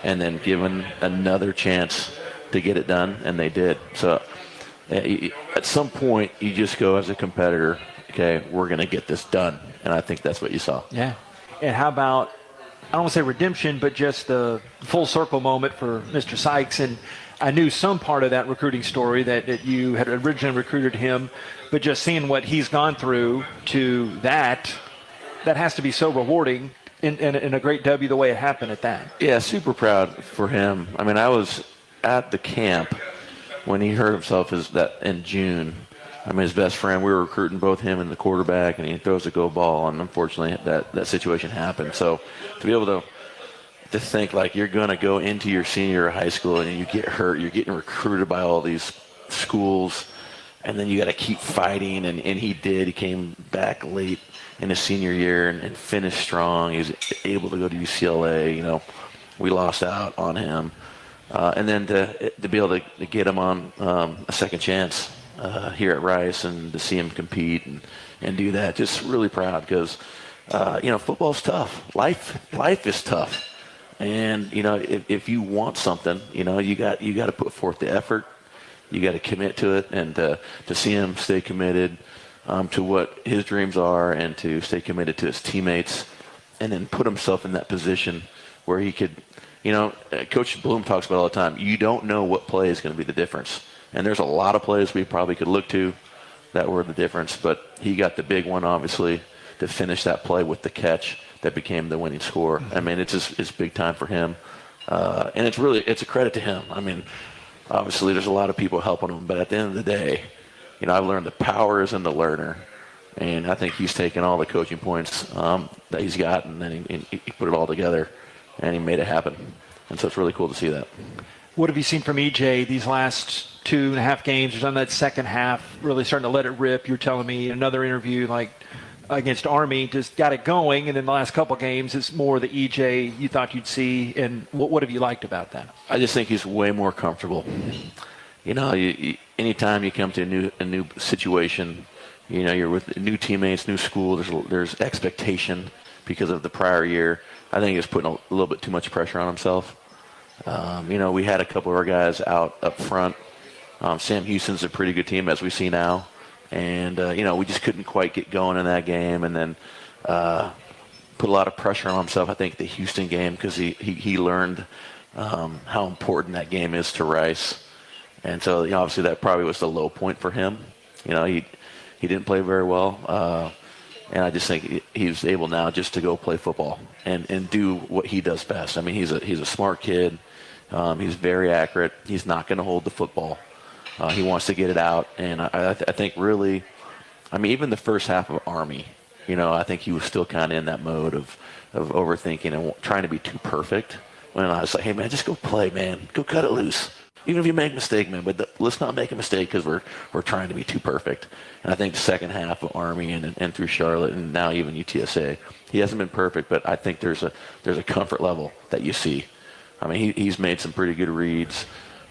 and then given another chance to get it done, and they did. So at some point, you just go as a competitor, okay, we're going to get this done. And I think that's what you saw. Yeah. And how about, I don't want to say redemption, but just the full circle moment for Mr. Sykes. And I knew some part of that recruiting story that you had originally recruited him, but just seeing what he's gone through to that has to be so rewarding in a great W the way it happened at that. Yeah, super proud for him. I mean, I was at the camp when he hurt himself in June. I mean, his best friend, we were recruiting both him and the quarterback, and he throws a go ball, and unfortunately that situation happened. So to be able to think like you're going to go into your senior year of high school and you get hurt, you're getting recruited by all these schools, and then you got to keep fighting, and he did. He came back late in his senior year and finished strong. He was able to go to UCLA. We lost out on him. And then to be able to get him on a second chance here at Rice and to see him compete and do that, just really proud because, football's tough. Life is tough. And, if you want something, you got to put forth the effort. You got to commit to it, and to see him stay committed, to what his dreams are and to stay committed to his teammates and then put himself in that position where he could, Coach Bloom talks about all the time, you don't know what play is going to be the difference. And there's a lot of plays we probably could look to that were the difference, but he got the big one, obviously, to finish that play with the catch that became the winning score. I mean, it's big time for him. And it's a credit to him. I mean, obviously there's a lot of people helping him, but at the end of the day, I've learned the power is in the learner. And I think he's taken all the coaching points that he's got, and then he put it all together, and he made it happen. And so it's really cool to see that. What have you seen from EJ these last 2.5 games? He's on that second half, really starting to let it rip. You were telling me in another interview, like against Army, just got it going, and then the last couple games, it's more the EJ you thought you'd see. And what have you liked about that? I just think he's way more comfortable. Anytime you come to a new situation, you're with new teammates, new school. There's expectation because of the prior year. I think he's putting a little bit too much pressure on himself. We had a couple of our guys out up front. Sam Houston's a pretty good team, as we see now. And, we just couldn't quite get going in that game. And then put a lot of pressure on himself, I think, the Houston game, because he learned how important that game is to Rice. And so, obviously that probably was the low point for him. He didn't play very well. And I just think he's able now just to go play football and do what he does best. I mean, he's a smart kid. He's very accurate. He's not going to hold the football. He wants to get it out. And I think really, even the first half of Army, I think he was still kind of in that mode of overthinking and trying to be too perfect. When I was like, hey, man, just go play, man. Go cut it loose. Even if you make a mistake, man, but let's not make a mistake because we're trying to be too perfect. And I think the second half of Army and through Charlotte and now even UTSA, he hasn't been perfect, but I think there's a comfort level that you see. I mean, he's made some pretty good reads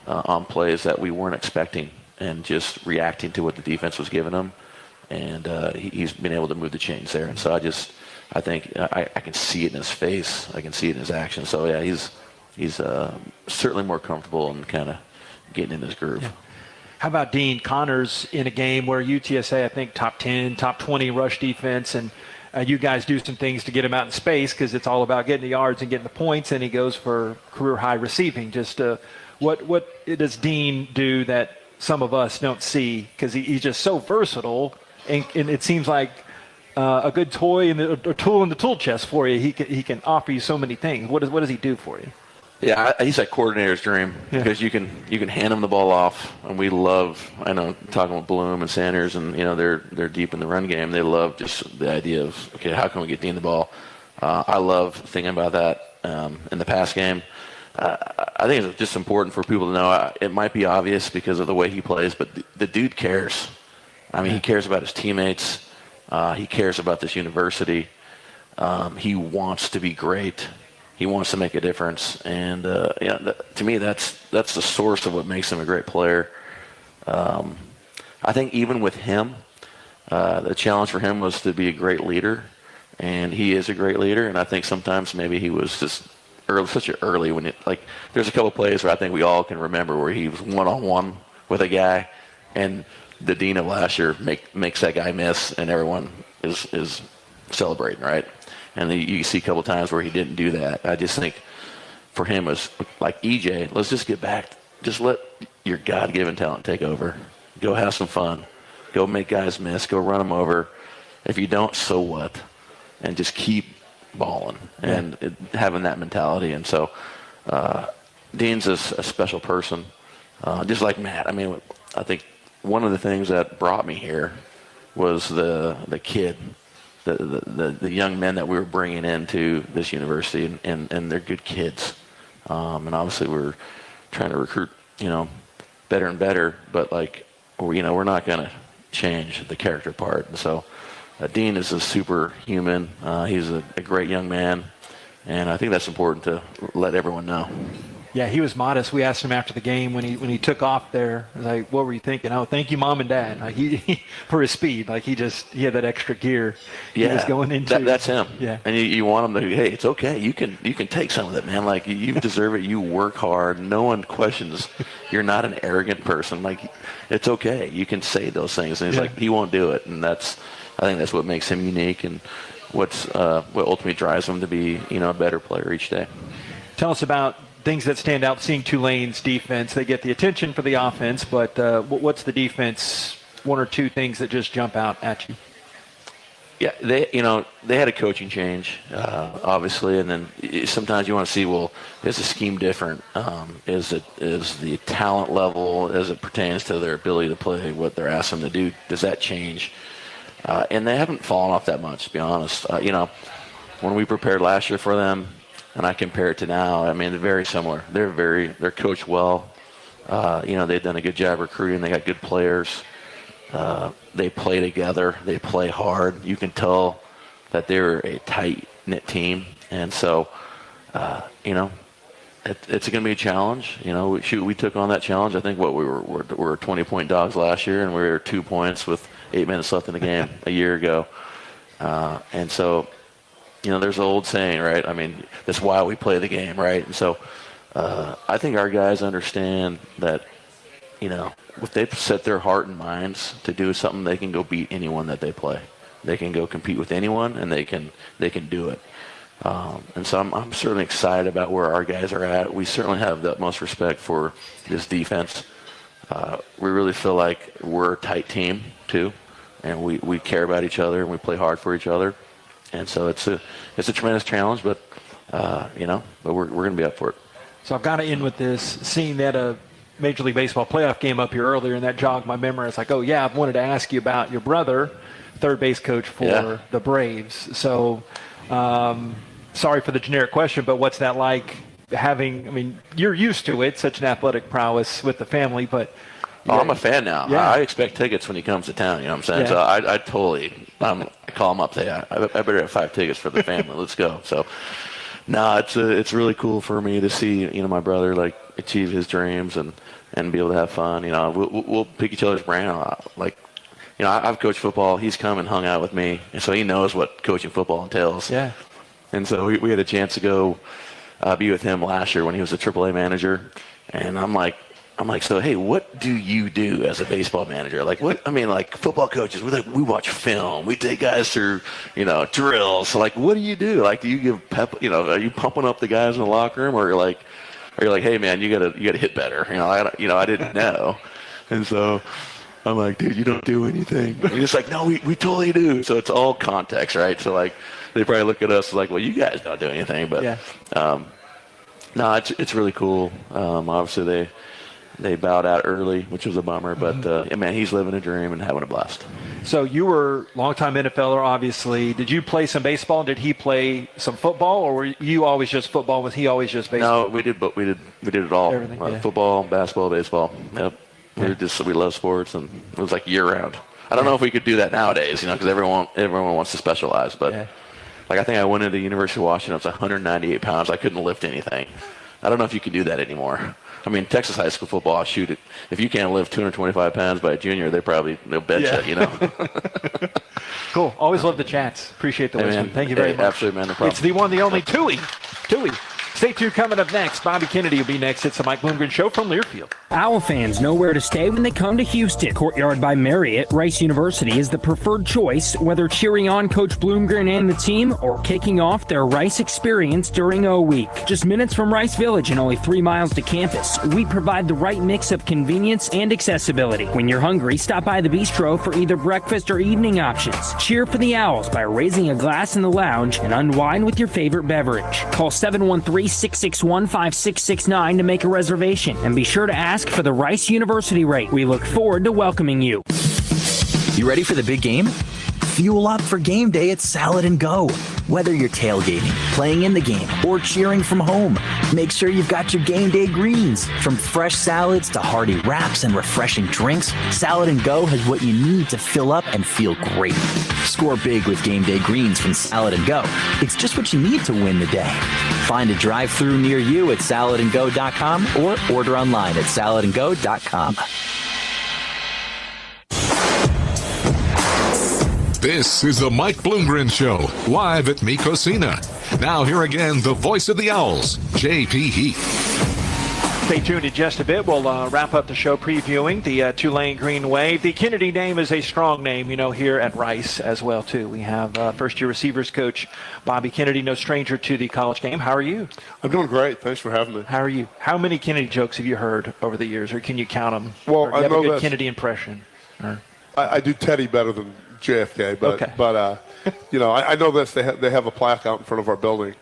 on plays that we weren't expecting and just reacting to what the defense was giving him. And he's been able to move the chains there. And so I think I can see it in his face. I can see it in his actions. So, yeah, he's certainly more comfortable and kind of getting in his groove. Yeah. How about Dean Connors in a game where UTSA, I think, top 10, top 20 rush defense, and you guys do some things to get him out in space because it's all about getting the yards and getting the points, and he goes for career-high receiving. Just what does Dean do that some of us don't see? Because he's just so versatile, and it seems like a good toy and a tool in the tool chest for you. He can offer you so many things. What does he do for you? Yeah, he's that coordinator's dream because you can hand him the ball off, and we love. I know talking with Bloom and Sanders, and they're deep in the run game. They love just the idea of how can we get Dean the ball? I love thinking about that in the pass game. I think it's just important for people to know. It might be obvious because of the way he plays, but the dude cares. I mean, he cares about his teammates. He cares about this university. He wants to be great. He wants to make a difference, and to me, that's the source of what makes him a great player. I think even with him, the challenge for him was to be a great leader, and he is a great leader. And I think sometimes maybe he was just such early when there's a couple of plays where I think we all can remember where he was one-on-one with a guy, and the dean of last year makes that guy miss, and everyone is celebrating, right? And then you see a couple of times where he didn't do that. I just think for him it was like EJ, let's just get back. Just let your God-given talent take over. Go have some fun. Go make guys miss. Go run them over. If you don't, so what? And just keep balling and having that mentality. And so Dean's a special person, just like Matt. I mean, I think one of the things that brought me here was the kid. The young men that we were bringing into this university, and they're good kids. And obviously we're trying to recruit, better and better, but we're not going to change the character part. And so Dean is a superhuman. He's a great young man, and I think that's important to let everyone know. Yeah, he was modest. We asked him after the game when he took off there, like, what were you thinking? Oh, thank you, Mom and Dad. Like he for his speed. Like he had that extra gear. Yeah, he was going into. That's him. Yeah, and you want him to. Hey, it's okay. You can take some of it, man. Like you deserve it. You work hard. No one questions. You're not an arrogant person. Like it's okay. You can say those things. And he's like, he won't do it. And I think that's what makes him unique and what ultimately drives him to be a better player each day. Tell us about things that stand out, seeing Tulane's defense. They get the attention for the offense, but what's the defense, one or two things that just jump out at you? Yeah, they had a coaching change, obviously, and then sometimes you want to see, well, is the scheme different? Is the talent level, as it pertains to their ability to play, what they're asking them to do, does that change? And they haven't fallen off that much, to be honest. When we prepared last year for them, and I compare it to now, I mean, they're very similar. They're coached well. They've done a good job recruiting. They got good players. They play together. They play hard. You can tell that they're a tight-knit team. And so, it's going to be a challenge. We took on that challenge. I think we were 20-point dogs last year, and we were 2 points with 8 minutes left in the game a year ago. And so, there's an old saying, right? I mean, that's why we play the game, right? And so I think our guys understand that, if they set their heart and minds to do something, they can go beat anyone that they play. They can go compete with anyone, and they can do it. And so I'm certainly excited about where our guys are at. We certainly have the utmost respect for this defense. We really feel like we're a tight team, too, and we care about each other, and we play hard for each other. And so it's a tremendous challenge, but we're going to be up for it. So I've got to end with this, seeing that Major League Baseball playoff game up here earlier, and that jogged my memory. It's like, oh yeah, I've wanted to ask you about your brother, third base coach for the Braves. So sorry for the generic question, but what's that like having? I mean, you're used to it, such an athletic prowess with the family, but. I'm a fan now. Yeah. I expect tickets when he comes to town. You know what I'm saying? Yeah. So I call him up. Say, I better have 5 tickets for the family. Let's go. So, it's really cool for me to see my brother like achieve his dreams and be able to have fun. We'll pick each other's brain a lot. Like, I've coached football. He's come and hung out with me, and so he knows what coaching football entails. Yeah. And so we had a chance to go be with him last year when he was a AAA manager, and I'm like, so hey, what do you do as a baseball manager? Like what? I mean, like football coaches, we watch film, we take guys through, drills. So like, what do you do? Like, do you give pep? Are you pumping up the guys in the locker room, or are you like, hey man, you gotta hit better? I didn't know, and so I'm like, dude, you don't do anything. And he's like, no, we totally do. So it's all context, right? So like, they probably look at us like, well, you guys don't do anything, but no, it's really cool. Obviously they bowed out early, which was a bummer, but man, he's living a dream and having a blast. So you were a longtime NFLer, obviously. Did you play some baseball? Did he play some football, or were you always just football? Was he always just baseball? No, we did it all. Everything, football, basketball, baseball. Yep. We love sports, and it was like year round. I don't know if we could do that nowadays, because everyone wants to specialize, but like I think I went into the University of Washington. I was 198 pounds. I couldn't lift anything. I don't know if you could do that anymore. I mean, Texas high school football, shoot it. If you can't lift 225 pounds by a junior, they'll bet you, Cool. Always love the chats. Appreciate the wisdom. Thank you very much. Absolutely, man. No problem. It's the one, the only Tui. Stay tuned. Coming up next, Bobby Kennedy will be next. It's the Mike Bloomgren Show from Learfield. Owl fans know where to stay when they come to Houston. Courtyard by Marriott, Rice University is the preferred choice, whether cheering on Coach Bloomgren and the team or kicking off their Rice experience during O Week. Just minutes from Rice Village and only 3 miles to campus, we provide the right mix of convenience and accessibility. When you're hungry, stop by the bistro for either breakfast or evening options. Cheer for the Owls by raising a glass in the lounge and unwind with your favorite beverage. Call 713-661-5669 to make a reservation, and be sure to ask for the Rice University rate. We look forward to welcoming you. You ready for the big game? Fuel up for game day at Salad and Go. Whether you're tailgating, playing in the game, or cheering from home, make sure you've got your game day greens. From fresh salads to hearty wraps and refreshing drinks, Salad and Go has what you need to fill up and feel great. Score big with game day greens from Salad and Go. It's just what you need to win the day. Find a drive-thru near you at saladandgo.com or order online at saladandgo.com. This is the Mike Bloomgren Show, live at Cocina. Now here again, the voice of the Owls, J.P. Heath. Stay tuned in just a bit. We'll wrap up the show previewing the Tulane Green Wave. The Kennedy name is a strong name, here at Rice as well, too. We have first-year receivers coach Bobby Kennedy, no stranger to the college game. How are you? I'm doing great. Thanks for having me. How are you? How many Kennedy jokes have you heard over the years, or can you count them? Well, I know a good Kennedy impression. I do Teddy better than JFK, but I know this. They have a plaque out in front of our building.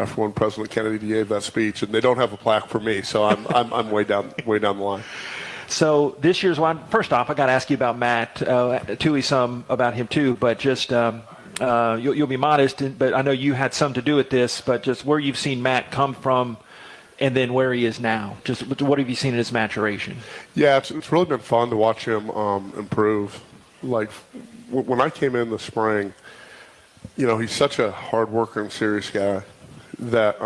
For when President Kennedy gave that speech, and they don't have a plaque for me, so I'm way down the line. So this year's one. First off, I got to ask you about Matt Toohey, some about him too, but just you'll be modest. But I know you had some to do with this. But just where you've seen Matt come from, and then where he is now. Just what have you seen in his maturation? Yeah, it's really been fun to watch him improve. Like when I came in the spring, he's such a hard worker and serious guy that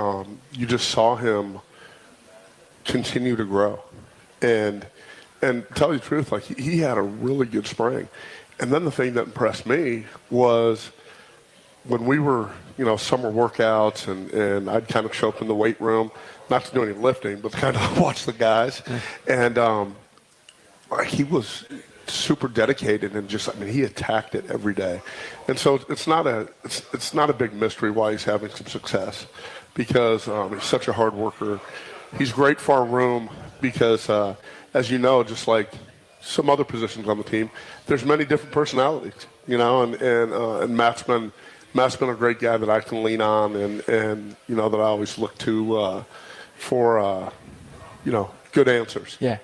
you just saw him continue to grow. And to tell you the truth, like he had a really good spring. And then the thing that impressed me was when we were, summer workouts and I'd kind of show up in the weight room, not to do any lifting, but to kind of watch the guys. And he was super dedicated and he attacked it every day. And so it's not a big mystery why he's having some success, because he's such a hard worker. He's great for our room because, as you know, just like some other positions on the team, there's many different personalities, and Matt's been a great guy that I can lean on and that I always look to for good answers. Yeah.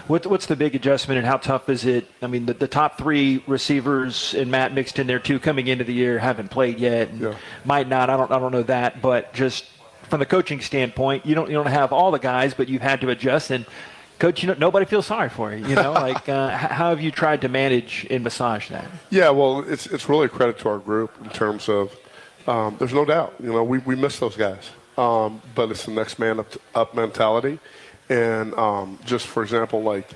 What's the big adjustment and how tough is it? I mean, the top three receivers and Matt mixed in there too coming into the year haven't played yet. And might not. I don't know that, but just from the coaching standpoint, you don't have all the guys, but you've had to adjust. And coach, nobody feels sorry for you. How have you tried to manage and massage that? Yeah, well, it's really a credit to our group in terms of there's no doubt. We miss those guys, but it's the next man up mentality. And just for example, like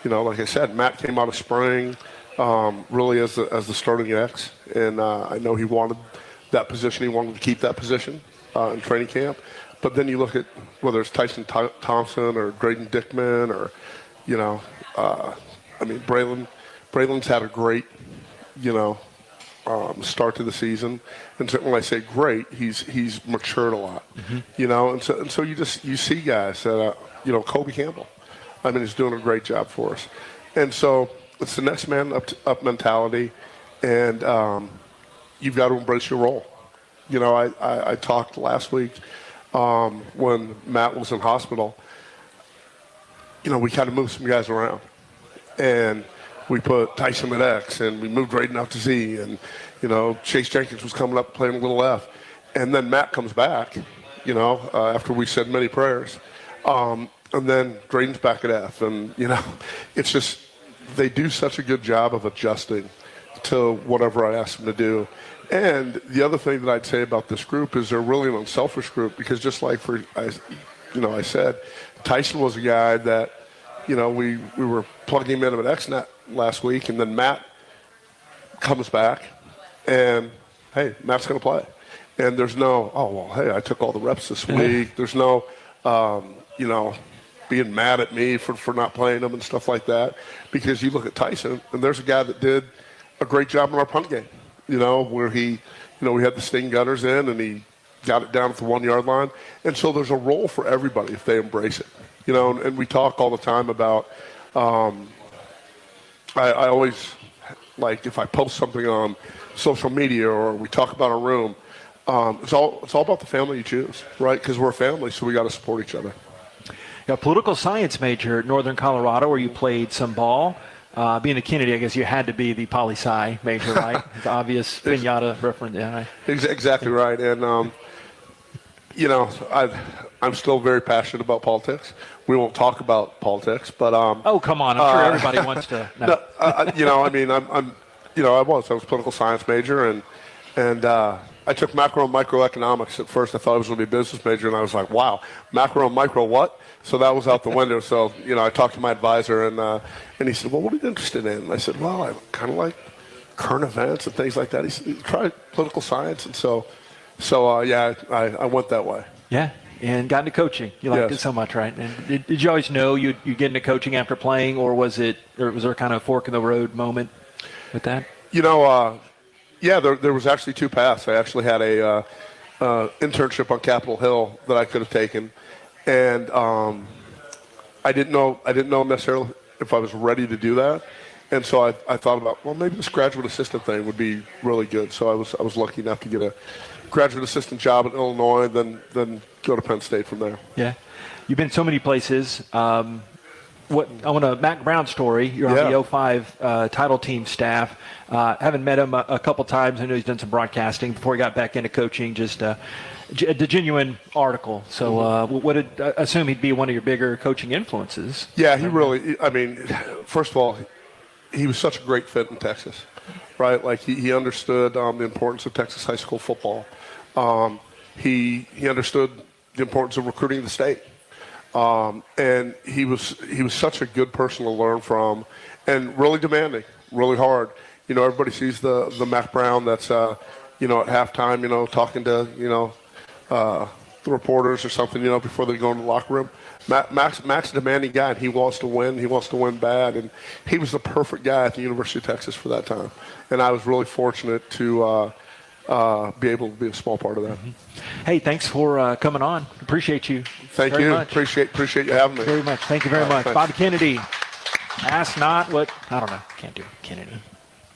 I said, Matt came out of spring really as the starting X, and I know he wanted that position. He wanted to keep that position in training camp. But then you look at whether it's Tyson Thompson or Graydon Dickman or Braylon's had a great start to the season. And when I say great, he's matured a lot. Mm-hmm. And so you see guys that. Kobe Campbell, he's doing a great job for us. And so it's the next man up mentality, and you've got to embrace your role. I talked last week when Matt was in hospital. We kind of moved some guys around, and we put Tyson at X, and we moved Raiden out to Z, and Chase Jenkins was coming up playing a little F, and then Matt comes back, after we said many prayers. And then Graydon's back at F. And, it's just they do such a good job of adjusting to whatever I ask them to do. And the other thing that I'd say about this group is they're really an unselfish group because just like I said, Tyson was a guy that, we were plugging him in at XNet last week, and then Matt comes back, and, hey, Matt's going to play. And there's no, hey, I took all the reps this week. There's no, being mad at me for not playing him and stuff like that. Because you look at Tyson, and there's a guy that did a great job in our punt game, where he, we had the sting gutters in, and he got it down at the 1 yard line. And so there's a role for everybody if they embrace it, and we talk all the time about, I always, like if I post something on social media or we talk about our room, it's all about the family you choose, right? Because we're a family, so we got to support each other. A political science major at Northern Colorado where you played some ball. Being a Kennedy, I guess you had to be the poli-sci major, right? The obvious pinata reference. Yeah. Exactly right. And, I'm still very passionate about politics. We won't talk about politics, but oh, come on! I'm sure everybody wants to know. I was a political science major, and I I took macro and microeconomics. At first, I thought I was going to be a business major, and I was like, wow, macro and micro what? So that was out the window. So, I talked to my advisor, and he said, well, what are you interested in? And I said, well, I kind of like current events and things like that. He said, try political science. And so I went that way. Yeah. And got into coaching. You liked it so much, right? And did you always know you'd get into coaching after playing, or was there kind of a fork in the road moment with that? There was actually two paths. I actually had a internship on Capitol Hill that I could have taken, and I didn't know necessarily if I was ready to do that. And so I thought about, well, maybe this graduate assistant thing would be really good. So I was lucky enough to get a graduate assistant job in Illinois, then go to Penn State from there. Yeah. You've been so many places. I want a Mac Brown story. You're on the 05 title team staff. Haven't met him a couple times. I know he's done some broadcasting before he got back into coaching. Just the genuine article. So I assume he'd be one of your bigger coaching influences. Yeah, he really, first of all, he was such a great fit in Texas, right? Like he understood the importance of Texas high school football. He understood the importance of recruiting the state. And he was such a good person to learn from, and really demanding, really hard. Everybody sees the Mac Brown that's at halftime, talking to the reporters or something, before they go in the locker room. Mac's a demanding guy, and he wants to win. He wants to win bad, and he was the perfect guy at the University of Texas for that time. And I was really fortunate to be able to be a small part of that. Mm-hmm. Hey, thanks for coming on. Appreciate you. Thank you. Much. Appreciate you having me. Very much. Thank you very much. Thanks. Bobby Kennedy. Ask not what, I don't know. Can't do it. Kennedy.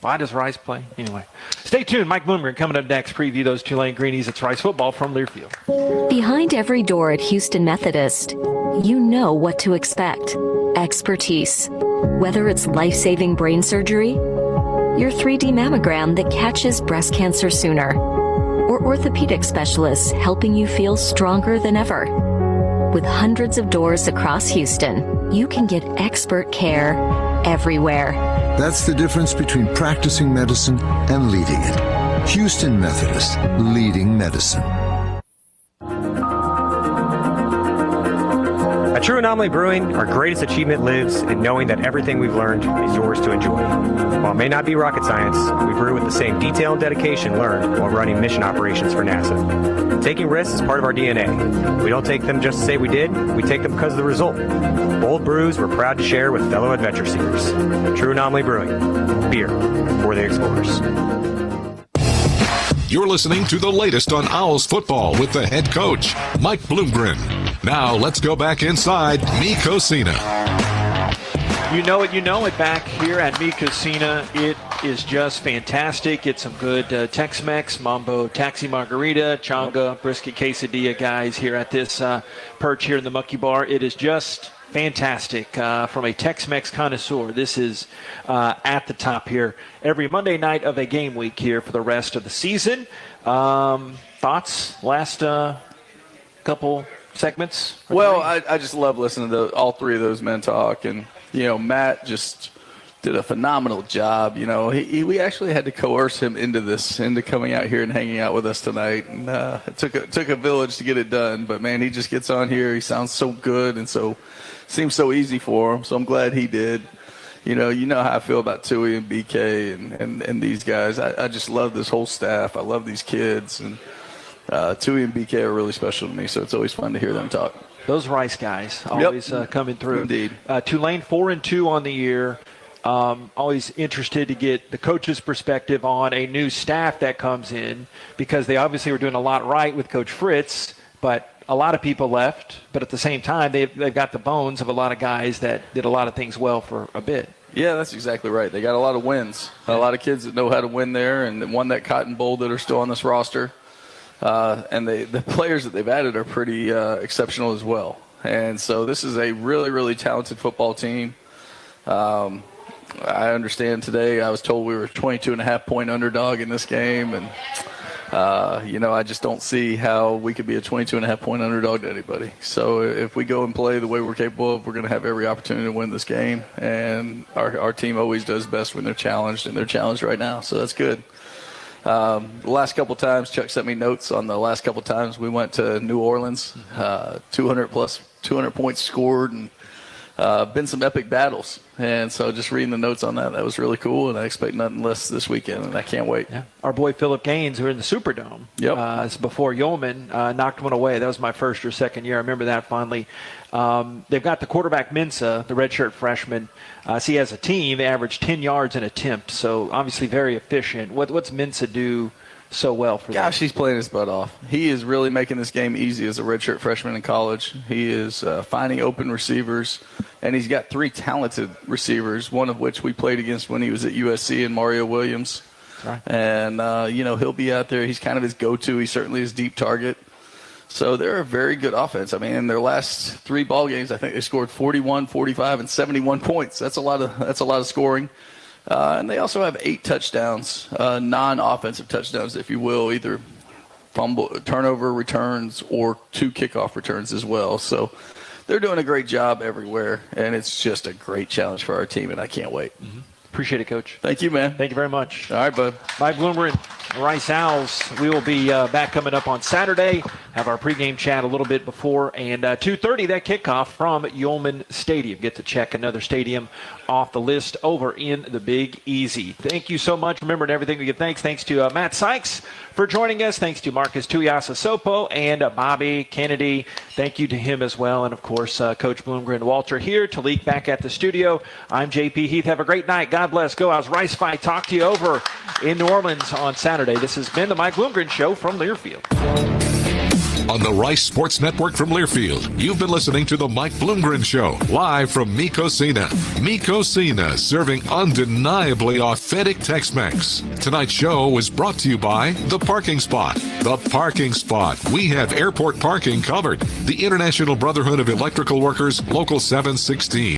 Why does Rice play? Anyway, stay tuned. Mike Bloomgren coming up next. Preview those Tulane Greenies. It's Rice football from Learfield. Behind every door at Houston Methodist, you know what to expect. Expertise. Whether it's life-saving brain surgery, your 3D mammogram that catches breast cancer sooner, or orthopedic specialists helping you feel stronger than ever. With hundreds of doors across Houston, you can get expert care everywhere. That's the difference between practicing medicine and leading it. Houston Methodist, leading medicine. At True Anomaly Brewing, our greatest achievement lives in knowing that everything we've learned is yours to enjoy. While it may not be rocket science, we brew with the same detail and dedication learned while running mission operations for NASA. Taking risks is part of our DNA. We don't take them just to say we did, we take them because of the result. Bold brews we're proud to share with fellow adventure seekers. True Anomaly Brewing, beer for the explorers. You're listening to the latest on Owls football with the head coach, Mike Bloomgren. Now let's go back inside Me Cocina. You know it back here at Me Cocina. It is just fantastic. It's some good Tex-Mex, Mambo Taxi Margarita, Changa, Brisket Quesadilla guys here at this perch here in the Mucky Bar. It is just fantastic from a Tex-Mex connoisseur. This is at the top here every Monday night of a game week here for the rest of the season. Thoughts? Last couple segments? Well, I just love listening to all three of those men talk. And, Matt just did a phenomenal job. We actually had to coerce him into coming out here and hanging out with us tonight. And it took a village to get it done. But, man, he just gets on here. He sounds so good and seems so easy for him. So I'm glad he did. You know how I feel about Tui and BK and these guys. I just love this whole staff. I love these kids. And Tui and BK are really special to me, so it's always fun to hear them talk. Those Rice guys always coming through. Indeed. Tulane 4-2 on the year. Always interested to get the coach's perspective on a new staff that comes in, because they obviously were doing a lot right with Coach Fritz, but a lot of people left. But at the same time, they've got the bones of a lot of guys that did a lot of things well for a bit. Yeah, that's exactly right. They got a lot of wins. A lot of kids that know how to win there, and won that Cotton Bowl that are still on this roster. And the players that they've added are pretty exceptional as well. And so this is a really, really talented football team. I understand today I was told we were a 22.5-point underdog in this game. And, I just don't see how we could be a 22.5-point underdog to anybody. So if we go and play the way we're capable of, we're going to have every opportunity to win this game. And our team always does best when they're challenged, and they're challenged right now. So that's good. The last couple times, Chuck sent me notes on the last couple times we went to New Orleans, 200 points scored, and been some epic battles. And so just reading the notes on that was really cool, and I expect nothing less this weekend, and I can't wait. Yeah. Our boy Philip Gaines, who are in the Superdome, it's before Yeoman knocked one away. That was my first or second year. I remember that fondly. They've got the quarterback Mensah, the redshirt freshman. See, as a team, they average 10 yards an attempt, so obviously very efficient. What's Mensah do so well for them? Gosh, he's playing his butt off. He is really making this game easy as a redshirt freshman in college. He is finding open receivers, and he's got 3 talented receivers, one of which we played against when he was at USC, and Mario Williams. Right. And, he'll be out there. He's kind of his go-to. He's certainly his deep target. So they're a very good offense. I mean, in their last 3 ball games, I think they scored 41, 45, and 71 points. That's a lot of scoring. And they also have 8 touchdowns, non-offensive touchdowns, if you will, either turnover returns or 2 kickoff returns as well. So they're doing a great job everywhere, and it's just a great challenge for our team, and I can't wait. Mm-hmm. Appreciate it, Coach. Thank you, man. Thank you very much. All right, bud. Mike Bloomgren, Rice Owls. We will be back coming up on Saturday. Have our pregame chat a little bit before, and 2:30 that kickoff from Yeoman Stadium. Get to check another stadium off the list over in the Big Easy. Thank you so much. Remember, everything we give thanks. Thanks to Matt Sykes for joining us. Thanks to Marcus Tuiasa-Sopo and Bobby Kennedy. Thank you to him as well. And, of course, Coach Bloomgren, Walter here. Talik back at the studio. I'm JP Heath. Have a great night. God bless. Go Owls. Rice Fight. Talk to you over in New Orleans on Saturday. This has been the Mike Bloomgren Show from Learfield. On the Rice Sports Network from Learfield, you've been listening to the Mike Bloomgren Show, live from Cocina. Cocina, serving undeniably authentic Tex-Mex. Tonight's show was brought to you by The Parking Spot. The Parking Spot. We have airport parking covered. The International Brotherhood of Electrical Workers, Local 716.